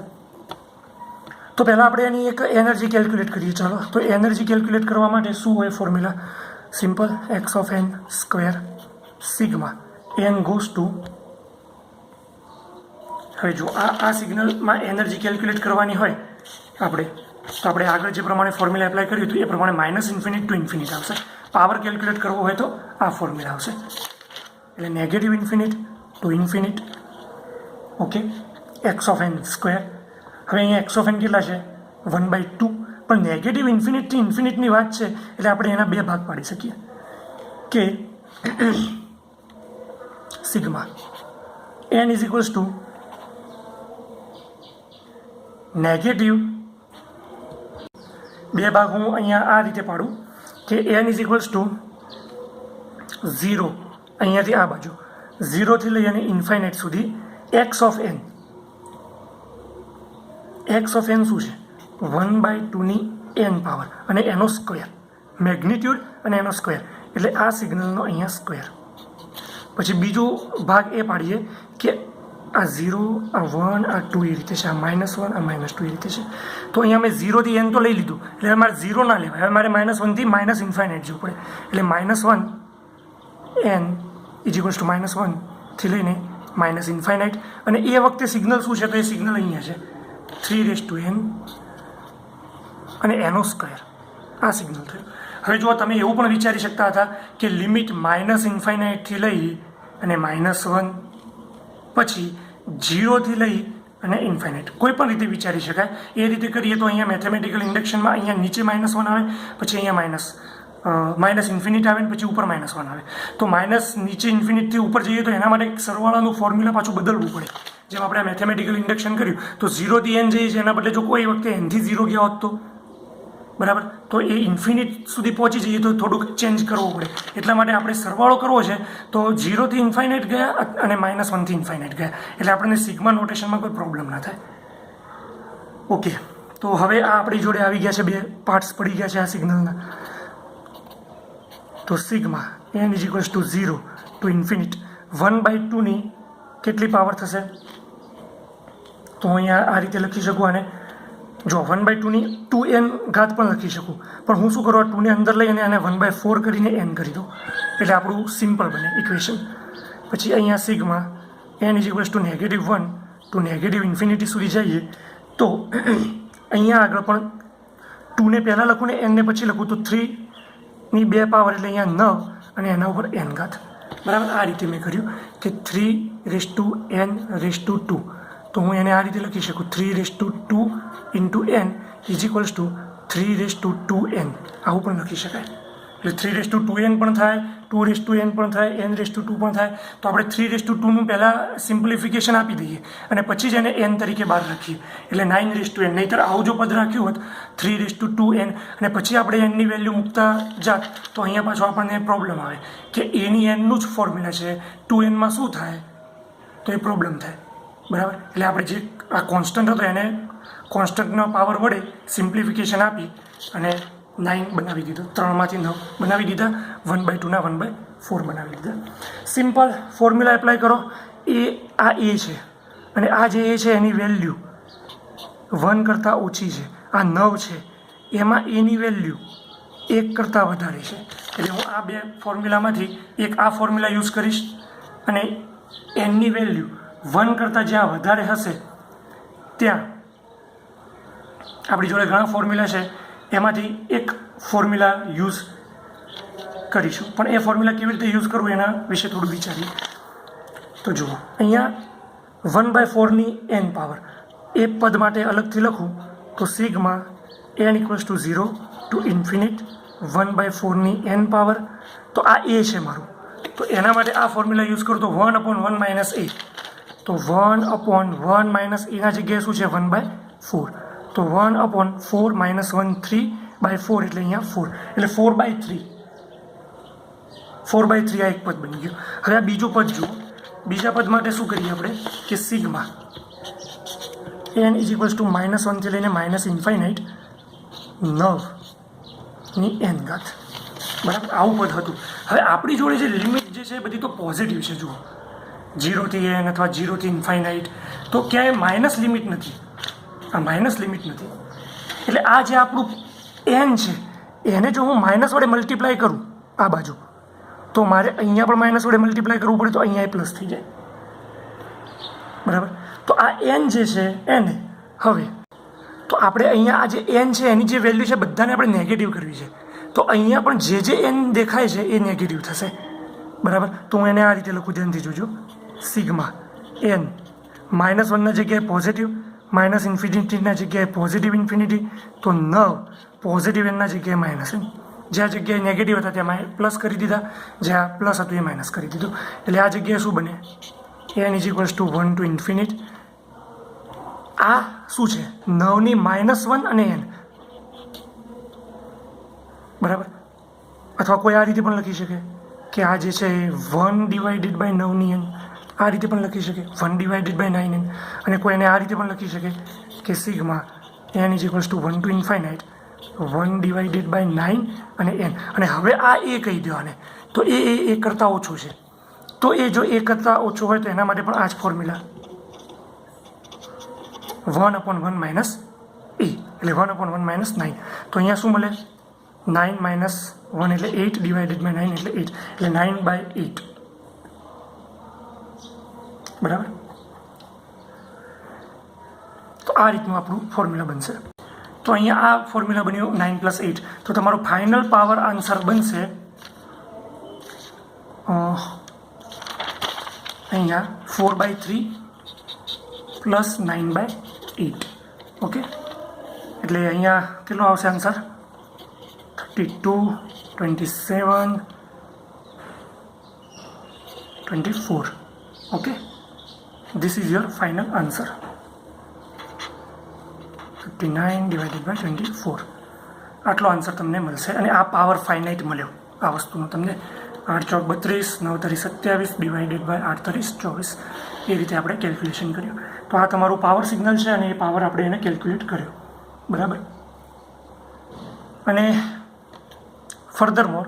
તો પહેલાં આપણે એની એક એનર્જી કેલ્ક્યુલેટ કરીએ. ચાલો, તો એનર્જી કેલ્ક્યુલેટ કરવા માટે શું હોય formula? Simple, x(n)² sigma n goes to હવે જો આ સિગ્નલમાં એનર્જી કેલ્ક્યુલેટ કરવાની હોય આપણે તો આપણે આગળ જે પ્રમાણે ફોર્મ્યુલા એપ્લાય કર્યું હતું એ પ્રમાણે -ઇન્ફિનિટ ટુ ઇન્ફિનિટ આવશે. પાવર કેલ્ક્યુલેટ કરવો હોય તો આ ફોર્મ્યુલા આવશે. એટલે negative infinite to infinite, okay, x(n²). હવે અહીંયા x(n) કેટલા છે? 1/2. પણ નેગેટિવ ઇન્ફિનિટથી ઇન્ફિનિટની વાત છે એટલે આપણે એના બે ભાગ પાડી શકીએ કે sigma n is equals two negative, બે ભાગ હું અહીંયા આ રીતે પાડું કે n ઇઝ ઇક્વલ્સ ટુ 0, અહીંયાથી આ બાજુ 0 થી લઈ અને ઇન્ફાઇનાઇટ સુધી x(n). x(n) શું છે? 1/2 n પાવર અને એનો સ્ક્વેર, મેગ્નિટ્યુડ અને એનો સ્ક્વેર, એટલે આ સિગ્નલનો અહીંયા સ્ક્વેર. પછી બીજો ભાગ એ પાડીએ કે આ 0, આ 1, આ 2 એ રીતે છે, આ -1, આ -2 એ રીતે છે. તો અહીંયા મેં 0 થી n તો લઈ લીધું, એટલે મારે 0 ના લેવાય. હવે મારે -1 થી -ઇન્ફાઇનાઇટ જવું પડે, એટલે -1 n ઇઝ ઇક્વલ્સ ટુ -1 થી લઈને -ઇન્ફાઇનાઇટ. અને એ વખતે સિગ્નલ શું છે? તો એ સિગ્નલ અહીંયા છે 3n અને એનો સ્ક્વેર, આ સિગ્નલ થયું. હવે જો તમે એવું પણ વિચારી શકતા હતા કે લિમિટ -ઇન્ફાઇનાઇટથી લઈ અને -1 પછી 0 થી લઈ અને ઇન્ફાઇનાઇટ, કોઈ પણ રીતે વિચારી શકાય. એ રીતે કરીએ તો અહીંયા મેથેમેટિકલ ઇન્ડક્શનમાં અહીંયા નીચે -1 આવે, પછી અહીંયા -ઇન્ફિનિટ આવે ને પછી ઉપર -1 આવે. તો નીચે ઇન્ફિનિટથી ઉપર જઈએ તો એના માટે સરવાળાનું ફોર્મ્યુલા પાછું બદલવું પડે. જેમ આપણે મેથેમેટિકલ ઇન્ડક્શન કર્યું તો 0 થી n જઈએ છીએ, એના બદલે જો કોઈ વખતે n થી 0 ગયા હોત તો બરાબર, તો એ ઇન્ફિનિટ સુધી પહોંચી જઈએ તો થોડુંક ચેન્જ કરવો પડે. એટલા માટે આપણે સરવાળો કરવો છે તો 0 થી ઇન્ફાઇનાઇટ ગયા અને -1 થી ઇન્ફાઇનાઇટ ગયા, એટલે આપણને સિગ્મા નોટેશનમાં કોઈ પ્રોબ્લેમ ના થાય. ઓકે, તો હવે આ આપણી જોડે આવી ગયા છે, બે પાર્ટ્સ પડી ગયા છે આ સિગ્નલના. તો sigma n is equals to 0 to infinite 1/2 ની કેટલી પાવર થશે? તો અહીંયા આ રીતે લખી શકું, અને જો 1/2 ની 2n ઘાત પણ લખી શકું, પણ હું શું કરું, આ 2 ને અંદર લઈ અને 1/4 કરીને n કરી દઉં, એટલે આપણું સિમ્પલ બને ઇક્વેશન. પછી અહીંયા sigma n is equals to -1 to negative infinity સુધી જઈએ તો અહીંયા આગળ પણ 2 ને પહેલાં લખું ને n ને પછી લખું તો 3 ની 2 પાવર એટલે અહીંયા 9 અને એના ઉપર n ઘાત. બરાબર, આ રીતે મેં કર્યું કે 3n2. તો હું એને આ રીતે લખી શકું 3(2) × n is equals two 3(2n). આવું પણ લખી શકાય. એટલે 3(2n) પણ થાય, 2(n) પણ થાય, n(2) પણ થાય. તો આપણે 3(2) નું પહેલાં સિમ્પ્લિફિકેશન આપી દઈએ અને પછી જ એને n તરીકે બહાર રાખીએ, એટલે 9(n). નહીંતર આવું જો પદ રાખ્યું હોત 3(2n) અને પછી આપણે n ની વેલ્યુ મૂકતા જાત તો અહીંયા પાછો આપણને પ્રોબ્લેમ આવે કે એની nનું જ ફોર્મ્યુલા છે, 2n માં શું થાય, તો એ પ્રોબ્લેમ થાય. બરાબર, એટલે આપણે જે આ કોન્સ્ટન્ટ હતો એને કોન્સ્ટન્ટનો પાવર વડે સિમ્પ્લિફિકેશન આપી અને 9 બનાવી દીધો, 3 માંથી 9 બનાવી દીધા, 1/2 ના 1/4 બનાવી દીધા. સિમ્પલ ફોર્મ્યુલા એપ્લાય કરો. આ એ છે અને આ જે એ છે એની વેલ્યુ 1 કરતાં ઓછી છે, આ 9 છે, એમાં એની વેલ્યુ 1 કરતાં વધારે છે. એટલે હું આ બે ફોર્મ્યુલામાંથી એક આ ફોર્મ્યુલા યુઝ કરીશ અને એનની વેલ્યુ 1 કરતાં જ્યાં વધારે હશે ત્યાં આપણી જોડે ઘણા ફોર્મ્યુલા છે, એમાંથી એક ફોર્મ્યુલા યુઝ કરીશું. પણ એ ફોર્મ્યુલા કેવી રીતે યુઝ કરવું એના વિશે થોડું વિચારીએ. તો જુઓ, અહીંયા 1/4 ની n પાવર એ પદ માટે અલગથી લખું તો sigma n equals to 0 to infinite 1/4 ની n પાવર. તો આ એ છે મારું, તો એના માટે આ ફોર્મ્યુલા યુઝ કરું તો 1/1 - a. તો 1/1 - એના જગ્યાએ શું છે 1/4. તો 1/4 - 1 3/4 એટલે અહીંયા 4, એટલે 4/3 આ એક પદ બની ગયું. હવે આ બીજું પદ જુઓ, બીજા પદ માટે શું કરીએ આપણે કે sigma n is equals to -1 થી લઈને -ઇન્ફાઇનાઇટ 9 ની n ઘાત. બરાબર, આવું પદ હતું. હવે આપણી જોડે જે લિમિટ જે છે એ બધી તો પોઝિટિવ છે. જુઓ, 0 થી n અથવા 0 થી ઇન્ફાઇનાઇટ, તો ક્યાંય માઇનસ લિમિટ નથી, આ માઇનસ લિમિટ નથી. એટલે આ જે આપણું n છે એને જો હું માઇનસ વડે મલ્ટીપ્લાય કરું આ બાજુ, તો મારે અહીંયા પણ માઇનસ વડે મલ્ટીપ્લાય કરવું પડે, તો અહીંયા પ્લસ થઈ જાય. બરાબર, તો આ એન જે છે એને હવે તો આપણે અહીંયા આ જે એન છે એની જે વેલ્યુ છે બધાને આપણે નેગેટિવ કરવી છે. તો અહીંયા પણ જે એન દેખાય છે એ નેગેટિવ થશે, બરાબર. તો હું એને આ રીતે લખું, ધ્યાનથી જોજો. સિગ્મા એન -1ના જગ્યાએ પોઝિટિવ, માઇનસ ઇન્ફિનિટીના જગ્યાએ પોઝિટિવ ઇન્ફિનિટી, તો 9 પોઝિટિવ એનના જગ્યાએ માઇનસ એન. જ્યાં જગ્યાએ નેગેટિવ હતા ત્યાં પ્લસ કરી દીધા, જ્યાં પ્લસ હતું એ માઇનસ કરી દીધું. એટલે આ જગ્યાએ શું બને? N is equals to 1 to infinite. આ શું છે? 9ની -1 અને એન, બરાબર. અથવા કોઈ આ રીતે પણ લખી શકે કે આ જે છે એ 1 ડિવાઇડેડ બાય 9ની એન, આ રીતે પણ લખી શકે 1 ડિવાઇડેડ બાય 9n. અને કોઈ એને આ રીતે પણ લખી શકે કે sigma n is equals to 1 to infinite 1 divided by 9 અને n. અને હવે આ એ કહી દો આને, તો એ કરતાં ઓછો છે. તો એ જો એ કરતાં ઓછો હોય તો એના માટે પણ આ જ ફોર્મ્યુલા 1/1 માઇનસ એ, એટલે 1/1 માઇનસ 9. તો અહીંયા શું મળે? 9 માઇનસ 1 એટલે 8 ડિવાઇડેડ બાય 9 એટલે 8, એટલે 9/8, બરાબર. તો આ રીતનું આપણું ફોર્મ્યુલા બનશે. તો અહીંયા આ ફોર્મ્યુલા બન્યું 9 + 8. તો તમારો ફાઇનલ પાવર આન્સર બનશે અહીંયા 4/3 + 9/8. ઓકે, એટલે અહીંયા કેટલો આવશે answer? 32, 27, 24. Okay, this is your final answer. 59 divided by 24. આટલો આન્સર તમને મળશે. અને આ પાવર ફાઇનાઇટ મળ્યો આ વસ્તુનો તમને. 8 ચોક 32, 9 તરી 27 ડિવાઇડેડ બાય 8 તરી 24. એ રીતે આપણે કેલ્ક્યુલેશન કર્યું. તો આ તમારું પાવર સિગ્નલ છે અને એ પાવર આપણે એને કેલ્ક્યુલેટ કર્યો, બરાબર. અને ફર્ધરમોર,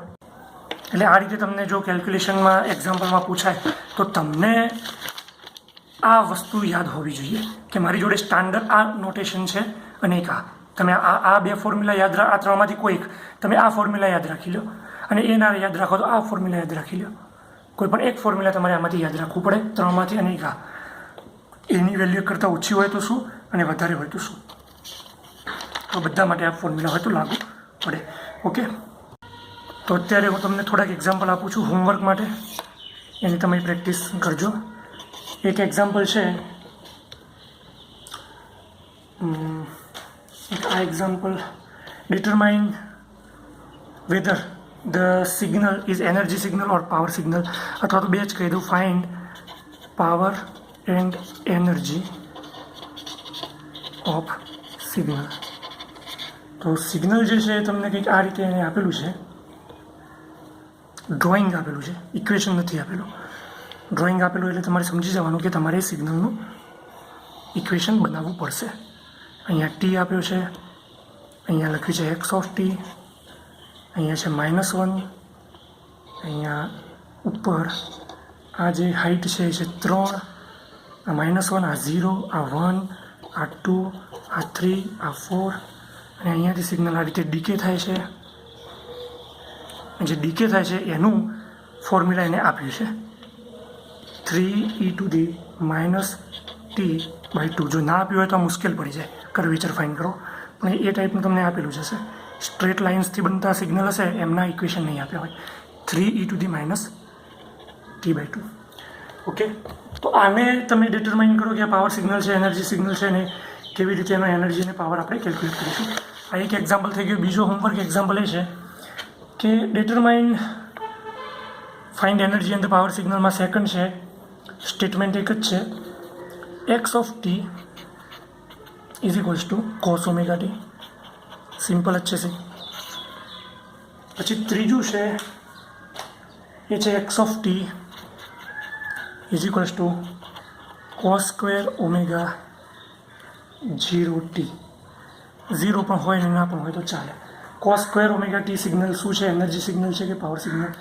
એટલે આ રીતે તમને જો કેલ્ક્યુલેશનમાં એક્ઝામ્પલમાં પૂછાય તો તમને આ વસ્તુ યાદ હોવી જોઈએ કે મારી જોડે સ્ટાન્ડર્ડ આ નોટેશન છે અને એક આ. તમે આ બે ફોર્મ્યુલા યાદ આ ત્રણમાંથી કોઈ એક તમે આ ફોર્મ્યુલા યાદ રાખી લો, અને એ ના યાદ રાખો તો આ ફોર્મ્યુલા યાદ રાખી લો. કોઈ પણ એક ફોર્મ્યુલા તમારે આમાંથી યાદ રાખવું પડે, ત્રણમાંથી, અને એક આ. એની વેલ્યુ કરતાં ઓછી હોય તો શું અને વધારે હોય તો શું. તો બધા માટે આ ફોર્મ્યુલા હોય તો લાગુ પડે. ઓકે, તો અત્યારે હું તમને થોડાક એક્ઝામ્પલ આપું છું હોમવર્ક માટે, એની તમે પ્રેક્ટિસ કરજો. એક એક્ઝામ્પલ છે, આ example, determine whether the signal is energy signal or power signal, અથવા તો બે જ કહી દઉં, find power and energy of signal. તો સિગ્નલ જે છે તમને કંઈક આ રીતે એને આપેલું છે, ડ્રોઈંગ આપેલું છે, ઇક્વેશન નથી આપેલું. ડ્રોઈંગ આપેલું એટલે તમારે સમજી જવાનું કે તમારે સિગ્નલનું ઇક્વેશન બનાવવું પડશે. અહીંયા ટી આપ્યો છે, અહીંયા લખ્યું છે એક્સ ઓફ ટી, અહીંયા છે -1, અહીંયા ઉપર આ જે હાઇટ છે એ છે 3, આ -1, આ 0, આ 1, આ 2, આ 3, આ 4, અને અહીંયાથી સિગ્નલ આ રીતે ડીકે થાય છે. જે ડીકે થાય છે એનું ફોર્મ્યુલા એને આપ્યું છે 3e⁻t/2. જો ના આપ્યું હોય તો મુશ્કેલ પડી જાય, કર્વેચર ફાઇન કરો, પણ એ ટાઈપનું તમને આપેલું છે. સ્ટ્રેટ લાઇન્સથી બનતા સિગ્નલ હશે એમના ઇક્વેશન નહીં આપ્યા હોય. 3e⁻t/2. ઓકે, તો આને તમે ડિટરમાઇન કરો કે આ પાવર સિગ્નલ છે, એનર્જી સિગ્નલ છે, ને કેવી રીતે એનો એનર્જી અને પાવર આપણે કેલ્ક્યુલેટ કરીશું. આ એક એક્ઝામ્પલ થઈ ગયું. બીજો હોમવર્ક એક્ઝામ્પલ એ છે કે determine find energy and the power સિગ્નલમાં સેકન્ડ છે, સ્ટેટમેન્ટ એક જ છે, x of t is equals two cos ωt. Simple જ છે. પછી ત્રીજું છે એ છે x of t is equals two cos² ω0t. 0 પણ હોય ને ના પણ હોય તો ચાલે. cos² ωt સિગ્નલ શું છે, એનર્જી સિગ્નલ છે કે પાવર સિગ્નલ,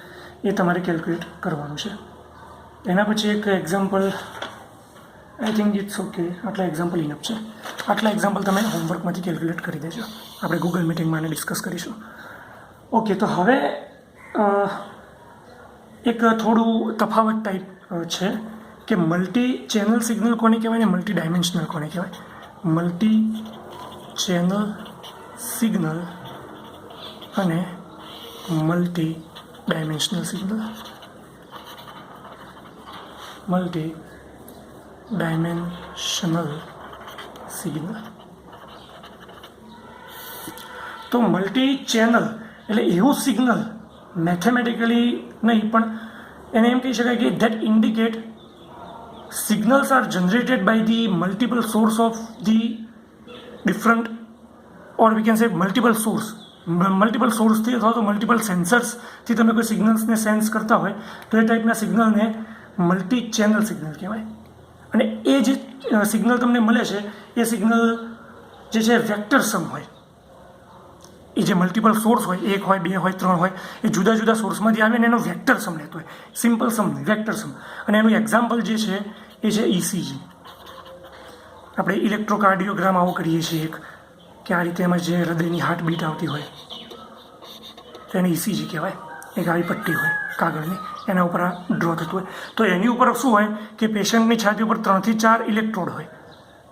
એ તમારે કેલ્ક્યુલેટ કરવાનું છે. એના પછી એક example, I think it's okay, આટલા એક્ઝામ્પલ ઇનફ છે. આટલા એક્ઝામ્પલ તમે હોમવર્કમાંથી કેલ્ક્યુલેટ કરી દેજો. આપણે ગૂગલ મીટિંગમાં એને ડિસ્કસ કરીશું. ઓકે, તો હવે એક થોડું તફાવત ટાઈપ છે કે મલ્ટી ચેનલ સિગ્નલ કોને કહેવાય ને મલ્ટી ડાયમેન્શનલ કોને કહેવાય. મલ્ટી ચેનલ સિગ્નલ અને multi dimensional signal. Multi dimensional signal. તો મલ્ટી ચેનલ એટલે એવું સિગ્નલ મેથેમેટિકલી નહીં પણ એને એમ કહી શકાય કે that indicate signals are generated by the multiple source of the different or we can say multiple સોર્સથી અથવા તો મલ્ટિપલ સેન્સર્સથી તમે કોઈ સિગ્નલ્સને સેન્સ કરતા હોય તો એ ટાઈપના સિગ્નલને મલ્ટી ચેનલ સિગ્નલ કહેવાય. અને એ જે સિગ્નલ તમને મળે છે એ સિગ્નલ જે છે વેક્ટર સમ હોય. એ જે મલ્ટિપલ સોર્સ હોય, 1 હોય 2 હોય 3 હોય, એ જુદા જુદા સોર્સમાંથી આવે ને એનો વેક્ટર સમ લેતો હોય. સિમ્પલ સમ નહીં, વેક્ટર સમ. અને એનું એક્ઝામ્પલ જે છે એ છે ઇસીજી. આપણે ઇલેક્ટ્રોકાર્ડિયોગ્રામ આવો કરીએ છીએ એક કે આ રીતે એમાં જે હૃદયની હાર્ટબીટ આવતી હોય તો એને ઇસીજી કહેવાય. એક આવી પટ્ટી હોય કાગળની, એના ઉપર આ ડ્રો થતું હોય. તો એની ઉપર શું હોય કે પેશન્ટની છાતી ઉપર 3 થી 4 ઇલેક્ટ્રોડ હોય,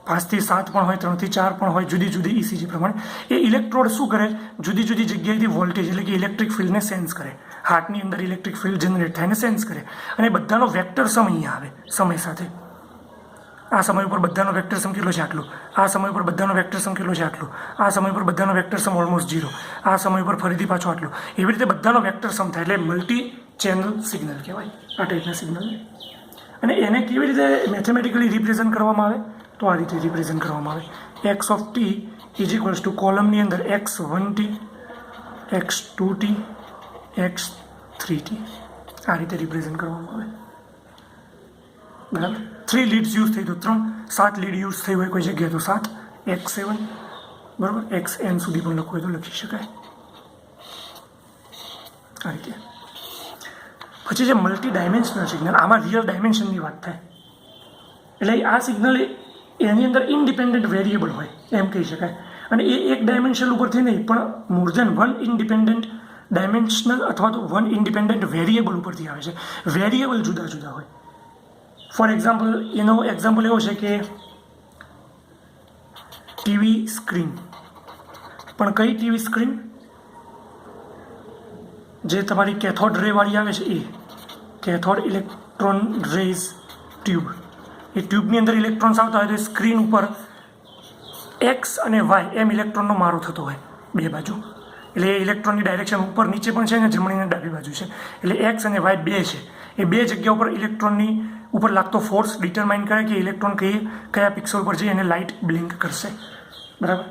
5 થી 7 પણ હોય, 3 થી 4 પણ હોય, જુદી જુદી ઇસીજી પ્રમાણે. એ ઇલેક્ટ્રોડ શું કરે, જુદી જુદી જગ્યાએથી વોલ્ટેજ એટલે કે ઇલેક્ટ્રિક ફિલ્ડને સેન્સ કરે. હાર્ટની અંદર ઇલેક્ટ્રિક ફિલ્ડ જનરેટ થાય ને સેન્સ કરે. અને બધાનો વેક્ટર સમ અહીંયા આવે સમય સાથે. આ સમય ઉપર બધાનો વેક્ટર સમ કેટલો છે આટલું, આ સમય ઉપર બધાનો વેક્ટર સમ કેટલો છે આટલું, આ સમય ઉપર બધાનો વેક્ટર સમ ઓલમોસ્ટ 0, આ સમય ઉપર ફરીથી પાછો આટલું. એવી રીતે બધાનો વેક્ટર સમ થાય એટલે મલ્ટી ચેનલ સિગ્નલ કહેવાય આ ટાઈપના સિગ્નલને. અને એને કેવી રીતે મેથેમેટિકલી રિપ્રેઝન્ટ કરવામાં આવે તો આ રીતે રિપ્રેઝન્ટ કરવામાં આવે. X of t is equals two કોલમની અંદર x1t, x2t, x3t આ રીતે રિપ્રેઝન્ટ કરવામાં આવે. બરાબર. 3 લીડ્સ યુઝ થઈ તો 3, 7 લીડ યુઝ થઈ હોય કોઈ જગ્યાએ તો 7, x7 બરાબર, xn સુધી પણ લખવું હોય તો લખી શકાય આ રીતે. પછી જે મલ્ટી ડાયમેન્શનલ સિગ્નલ, આમાં રિયલ ડાયમેન્શનની વાત થાય એટલે આ સિગ્નલ એની અંદર ઇન્ડિપેન્ડન્ટ વેરિયેબલ હોય એમ કહી શકાય. અને એ એક ડાયમેન્શન ઉપરથી નહીં પણ મોર દેન 1 ઇન્ડિપેન્ડન્ટ ડાયમેન્શનલ અથવા તો 1 ઇન્ડિપેન્ડન્ટ વેરિયેબલ ઉપરથી આવે છે. વેરિયેબલ જુદા જુદા હોય. ફોર એક્ઝામ્પલ એનો એક્ઝામ્પલ એવો છે કે ટીવી સ્ક્રીન. પણ કઈ ટીવી સ્ક્રીન? જે તમારી કેથોડ રે વાળી આવે છે એ કેથોડ ઇલેક્ટ્રોન રેઝ ટ્યુબ. એ ટ્યુબની અંદર ઇલેક્ટ્રોન્સ આવતા હોય તો સ્ક્રીન ઉપર એક્સ અને વાય એમ ઇલેક્ટ્રોનનો મારો થતો હોય બે બાજુ. એટલે એ ઇલેક્ટ્રોનની ડાયરેક્શન ઉપર નીચે પણ છે ને જમણી અને ડાબી બાજુ છે. એટલે એક્સ અને વાય બે છે. એ બે જગ્યા ઉપર ઇલેક્ટ્રોનની ઉપર લાગતો ફોર્સ ડિટરમાઇન કરે કે ઇલેક્ટ્રોન કયા પિક્સલ પર જઈ અને લાઇટ બ્લિંક કરશે. બરાબર.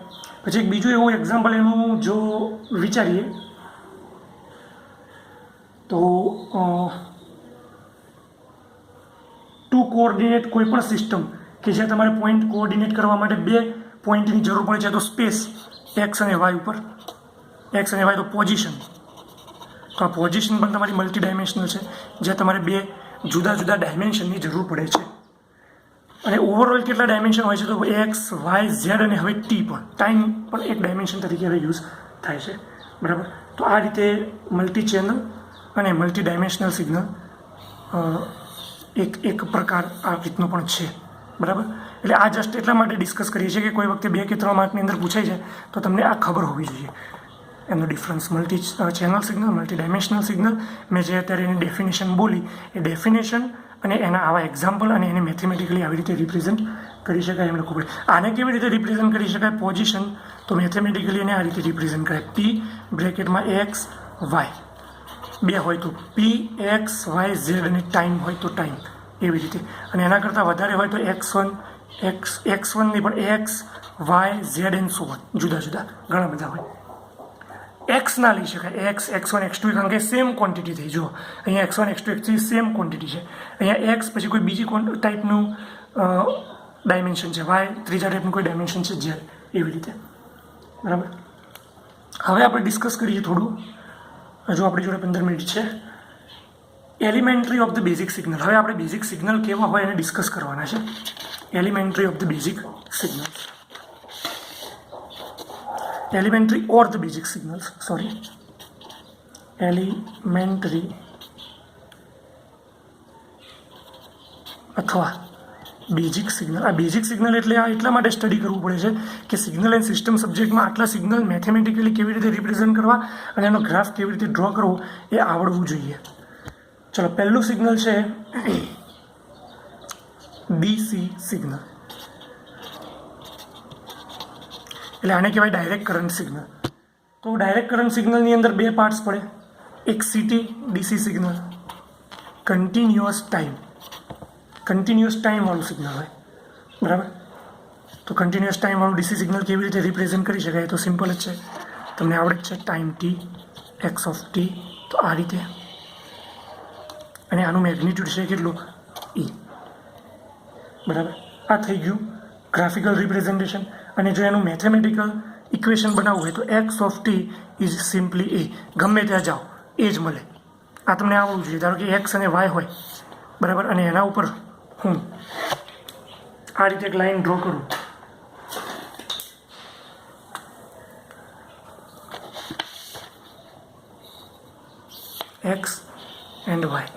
પછી એક બીજું એવું એક્ઝામ્પલ એનું જો વિચારીએ તો ટુ કોઓર્ડિનેટ કોઈ પણ સિસ્ટમ કે જ્યાં તમારે પોઈન્ટ કોઓર્ડિનેટ કરવા માટે બે પોઈન્ટની જરૂર પડે છે તો સ્પેસ એક્સ અને વાય ઉપર, એક્સ અને વાય તો પોઝિશન. તો આ પોઝિશન પણ તમારી મલ્ટી ડાયમેન્શનલ છે જ્યાં તમારે બે જુદા જુદા ડાયમેન્શનની જરૂર પડે છે. અને ઓવરઓલ કેટલા ડાયમેન્શન હોય છે તો એક્સ, વાય, ઝેડ અને હવે ટી પણ, ટાઈમ પણ એક ડાયમેન્શન તરીકે હવે યુઝ થાય છે. બરાબર. તો આ રીતે મલ્ટી ચેનલ અને મલ્ટી ડાયમેન્શનલ સિગ્નલ એક પ્રકાર આ રીતનો પણ છે. બરાબર. એટલે આ જસ્ટ એટલા માટે ડિસ્કસ કરીએ છીએ કે કોઈ વખતે 2 કે 3 માર્કની અંદર પૂછાય છે તો તમને આ ખબર હોવી જોઈએ એનો difference. Multi channel signal, multi dimensional signal, મેં જે અત્યારે એની ડેફિનેશન બોલી એ ડેફિનેશન અને એના આવા એક્ઝામ્પલ અને એને મેથેમેટિકલી આવી રીતે રિપ્રેઝન્ટ કરી શકાય એમ લખવું પડે. આને કેવી રીતે રિપ્રેઝન્ટ કરી શકાય પોઝિશન તો મેથેમેટિકલી એને આ રીતે રિપ્રેઝન્ટ કરાય. પી બ્રેકેટમાં એક્સ વાય બે હોય તો પી એક્સ વાય ઝેડ અને ટાઈમ હોય તો ટાઈમ એવી રીતે. અને એના કરતાં વધારે હોય તો x1 નહીં પણ x y z and so on, જુદા જુદા ઘણા બધા હોય. એક્સ ના લઈ શકાય, x1 x2 કારણ કે સેમ ક્વોન્ટિટી થઈ. જો અહીંયા x1 x2 x3 same quantity છે. અહીંયા એક્સ પછી કોઈ બીજી ટાઈપનું ડાયમેન્શન છે, વાય ત્રીજા ટાઈપનું કોઈ ડાયમેન્શન છે ઝેડ એવી રીતે. બરાબર. હવે આપણે ડિસ્કસ કરીએ થોડું, હજુ આપણી જોડે 15 મિનિટ છે. Elementary of the basic signal. હવે આપણે બેઝિક સિગ્નલ કેવા હોય એને ડિસ્કસ કરવાના છે. Elementary of the basic signal, elementary or the basic signals, sorry, elementary અથવા બેઝિક સિગ્નલ. આ બેઝિક સિગ્નલ એટલે આ એટલા માટે સ્ટડી કરવું પડે છે કે સિગ્નલ એન્ડ સિસ્ટમ સબ્જેક્ટમાં આટલા સિગ્નલ મેથેમેટિકલી કેવી રીતે રિપ્રેઝન્ટ કરવા અને એનો ગ્રાફ કેવી રીતે ડ્રો કરવો એ આવડવું જોઈએ. ચલો, પહેલું સિગ્નલ છે ડીસી સિગ્નલ, એટલે આને કહેવાય ડાયરેક્ટ કરંટ સિગ્નલ. તો ડાયરેક્ટ કરંટ સિગ્નલની અંદર બે પાર્ટ્સ પડે. એક સીટી ડીસી સિગ્નલ, કન્ટિન્યુઅસ ટાઈમવાળું સિગ્નલ હોય, બરાબર. તો કન્ટિન્યુઅસ ટાઈમવાળું ડીસી સિગ્નલ કેવી રીતે રિપ્રેઝન્ટ કરી શકાય? તો સિમ્પલ જ છે, તમને આવડે જ છે. Time T, x of T, તો આ રીતે. અને આનું મેગ્નિટ્યુડ છે કેટલું? ઈ, બરાબર. આ થઈ ગયું ગ્રાફિકલ રિપ્રેઝન્ટેશન. અને જો એનું મેથેમેટિકલ ઇક્વેશન બનાવવું હોય તો x of t is simply a. ગમે ત્યાં જાઓ એ જ મળે. આ તમને આવડવું જોઈએ. ધારો કે એક્સ અને વાય હોય, બરાબર, અને એના ઉપર હું આ રીતે એક લાઈન ડ્રો કરું, એક્સ એન્ડ વાય,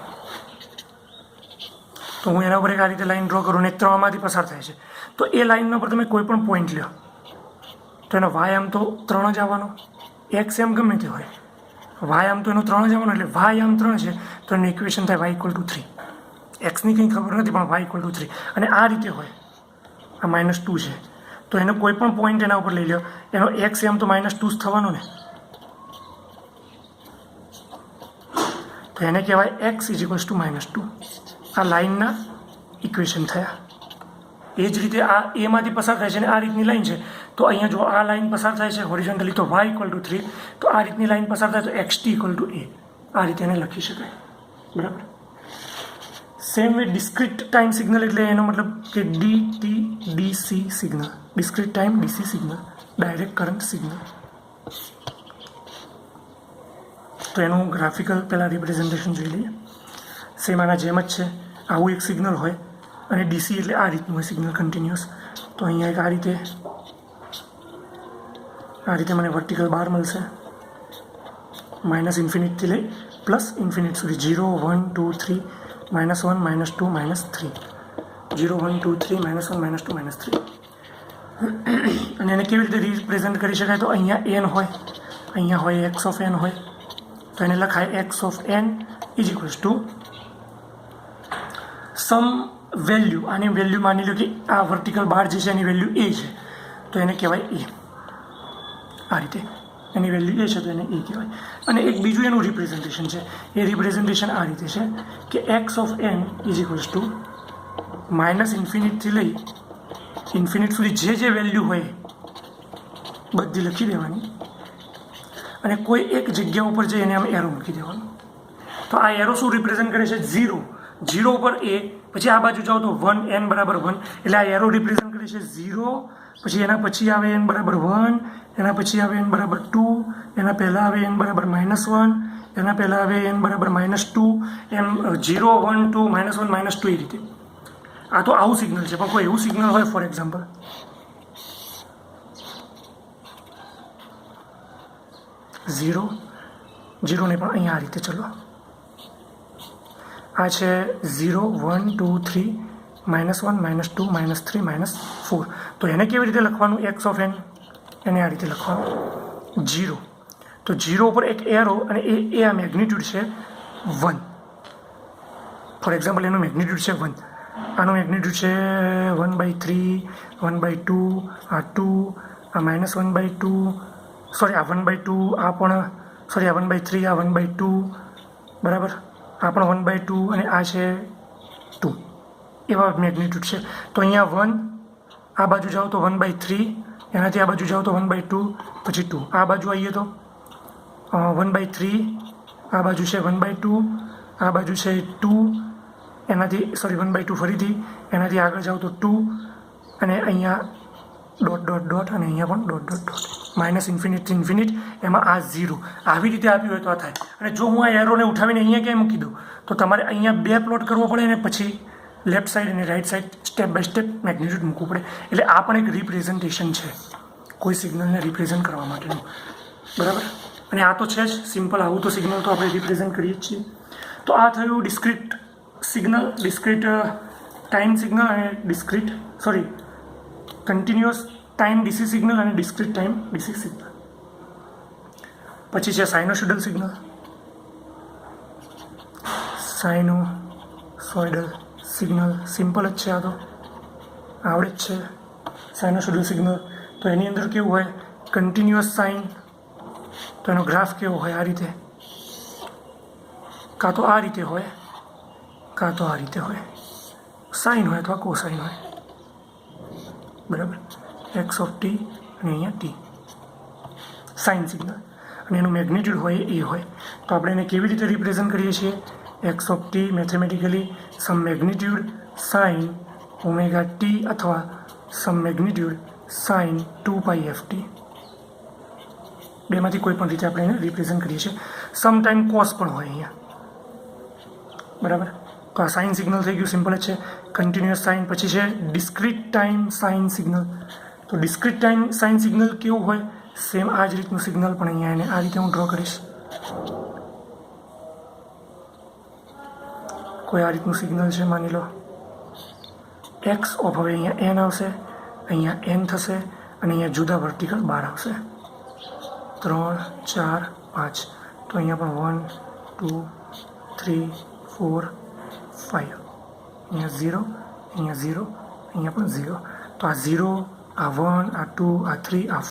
તો હું એના ઉપર એક આ રીતે લાઈન ડ્રો કરું અને ત્રણમાંથી પસાર થાય છે. તો એ લાઈનના પર તમે કોઈ પણ પોઈન્ટ લો તો એનો વાય આમ તો 3 જ આવવાનો, એક્સ એમ ગમે તે હોય, વાય આમ તો એનો 3 જ આવવાનો. એટલે વાય આમ 3 છે તો એનું ઇક્વેશન થાય વાય ઇક્વલ ટુ 3. એક્સની કંઈ ખબર નથી પણ વાય ઇક્વલ ટુ 3. અને આ રીતે હોય, આ -2 છે તો એનો કોઈ પણ પોઈન્ટ એના ઉપર લઈ લો, એનો એક્સ એમ તો -2 જ થવાનો ને, તો એને કહેવાય એક્સ ઇઝ ઇક્વલ્સ ટુ -2. આ લાઇનના ઇક્વેશન થયા. એ જ રીતે આ એમાંથી પસાર થાય છે અને આ રીતની લાઈન છે. તો અહીંયા જો આ લાઈન પસાર થાય છે હોરિઝોન્ટલી તો વાય ઇક્વલ ટુ 3, તો આ રીતની લાઈન પસાર થાય તો x t equal to a. આ રીતે એને લખી શકાય, બરાબર. Same way discrete time signal એટલે એનો મતલબ કે DC signal, discrete time DC signal, direct current signal. તો એનું ગ્રાફિકલ પહેલાં રિપ્રેઝન્ટેશન જોઈ લઈએ. સેમ આના જેમ જ છે. આવું એક સિગ્નલ હોય અને ડીસી એટલે આ રીતનું હોય સિગ્નલ, કન્ટિન્યુઅસ. તો અહીંયા એક આ રીતે મને વર્ટિકલ બાર મળશે, -ઇન્ફિનિટથી લઈ +ઇન્ફિનિટ સુધી, 0, 1, 2, 3, -1, -2, -3, 0, 1, 2, 3, -1, -2, -3. અને એને કેવી રીતે રિપ્રેઝન્ટ કરી શકાય? તો અહીંયા એન હોય, અહીંયા હોય એક્સ ઓફ એન હોય, તો એને લખાય x of n is equals to some value. આની વેલ્યુ માની લો કે આ વર્ટિકલ બાર જે છે એની વેલ્યુ એ છે તો એને કહેવાય એ. આ રીતે એની વેલ્યુ એ છે તો એને એ કહેવાય. અને એક બીજું એનું રિપ્રેઝન્ટેશન છે. એ રિપ્રેઝન્ટેશન આ રીતે છે કે x of n is equals to -ઇન્ફિનિટથી લઈ ઇન્ફિનિટ સુધી જે વેલ્યુ હોય બધી લખી દેવાની અને કોઈ એક જગ્યા ઉપર જઈ એને આમ એરો મૂકી દેવાનું. તો આ એરો શું રિપ્રેઝન્ટ કરે છે? 0 ઉપર એ, પછી આ બાજુ જાઓ તો 1, n બરાબર 1, એટલે આ એરો રિપ્રેઝન્ટ કરે છે 0, પછી એના પછી આવે n બરાબર 1, એના પછી આવે n બરાબર 2, એના પહેલાં આવે n બરાબર -1, એના પહેલાં આવે n બરાબર -2, એમ 0, 1, 2, -1, -2 એ રીતે. આ તો આવું સિગ્નલ છે. પણ કોઈ એવું સિગ્નલ હોય ફોર એક્ઝામ્પલ 0, 0 ને પણ અહીંયા આ રીતે ચલો, આ છે 0, 1, 2, 3, -1, -2, -3, -4. તો એને કેવી રીતે લખવાનું? એક્સ ઓફ એન એને આ રીતે લખવાનું 0. તો 0 ઉપર એક એરો અને એ આ મેગ્નિટ્યુડ છે 1. ફોર એક્ઝામ્પલ એનું મેગ્નિટ્યુડ છે 1. આનું મેગ્નિટ્યુડ છે 1/3, 1/2, આ 2, આ -1/2, સોરી આ 1/2, આ પણ સોરી આ 1/3, આ 1/2, બરાબર, આ પણ 1/2 અને આ છે 2. એવા મેગ્નિટ્યુડ છે. તો અહીંયા 1, આ બાજુ જાઓ તો 1/3, એનાથી આ બાજુ જાઓ તો 1/2, પછી 2. આ બાજુ આવીએ તો 1/3, આ બાજુ છે 1/2, આ બાજુ છે 2, એનાથી સોરી 1/2 ફરીથી, એનાથી આગળ જાઓ તો 2, અને અહીંયા ડોટ ડોટ ડોટ અને અહીંયા પણ ડોટ ડોટ ડોટ, -ઇન્ફિનિટથી ઇન્ફિનિટ, એમાં આ 0. આવી રીતે આપ્યું હોય તો આ થાય. અને જો હું આ એરોને ઉઠાવીને અહીંયા ક્યાંય મૂકી દઉં તો તમારે અહીંયા 2 પ્લોટ કરવો પડે અને પછી લેફ્ટ સાઈડ અને right side step by step magnitude મૂકવું પડે. એટલે આ પણ એક રિપ્રેઝન્ટેશન છે કોઈ સિગ્નલને રિપ્રેઝન્ટ કરવા માટેનું, બરાબર. અને આ તો છે જ સિમ્પલ, આવું તો સિગ્નલ તો આપણે રિપ્રેઝન્ટ કરીએ જ છીએ. તો આ થયું discrete signal, discrete time signal અને discrete continuous time DC signal અને ડિસ્ક્રીટ ટાઈમ ડીસી સિગ્નલ. પછી છે sinusoidal signal. Sinusoidal signal simple જ છે, આ તો આવડે જ છે. સાઇનોસોઇડલ સિગ્નલ તો એની અંદર કેવું હોય, કન્ટિન્યુઅસ સાઇન, તો એનો ગ્રાફ કેવો હોય, આ રીતે, કાં તો આ રીતે હોય, કાં તો આ રીતે હોય. સાઇન હોય અથવા કોસાઇન હોય, બરાબર. એક્સ ઓફ ટી અને અહીંયા ટી સાઇન સિગ્નલ, અને એનું મેગ્નિટ્યુડ હોય એ હોય. તો આપણે એને કેવી રીતે રિપ્રેઝન્ટ કરીએ છીએ? X of t mathematically some magnitude sine omega t અથવા સમ મેગ્નિટ્યુડ સાઇન 2π/ft. બેમાંથી કોઈ પણ રીતે આપણે એને રિપ્રેઝન્ટ કરીએ છીએ. સમ ટાઈમ કોસ પણ હોય અહીંયા, બરાબર. તો આ સાઇન સિગ્નલ થઈ ગયું, સિમ્પલ જ છે. Continuous sine. પછી છે ડિસ્ક્રીટ ટાઈમ સાઇન સિગ્નલ. તો ડિસ્ક્રીટ ટાઈમ સાઇન સિગ્નલ કેવું હોય? સેમ આ જ રીતનું સિગ્નલ, પણ અહીંયા એને આ રીતે હું ડ્રો કરીશ. કોઈ આ રીતનું સિગ્નલ છે, માની લો એક્સ ઓફ, હવે અહીંયા એન આવશે, અહીંયા એન થશે, અને અહીંયા જુદા વર્ટિકલ બાર આવશે, 3 4 5. તો અહીંયા પણ 1 2 3 4 5. અહીંયા 0, અહીંયા 0, અહીંયા પણ 0. તો આ 0, આ 1, આ 2, આ 3, આ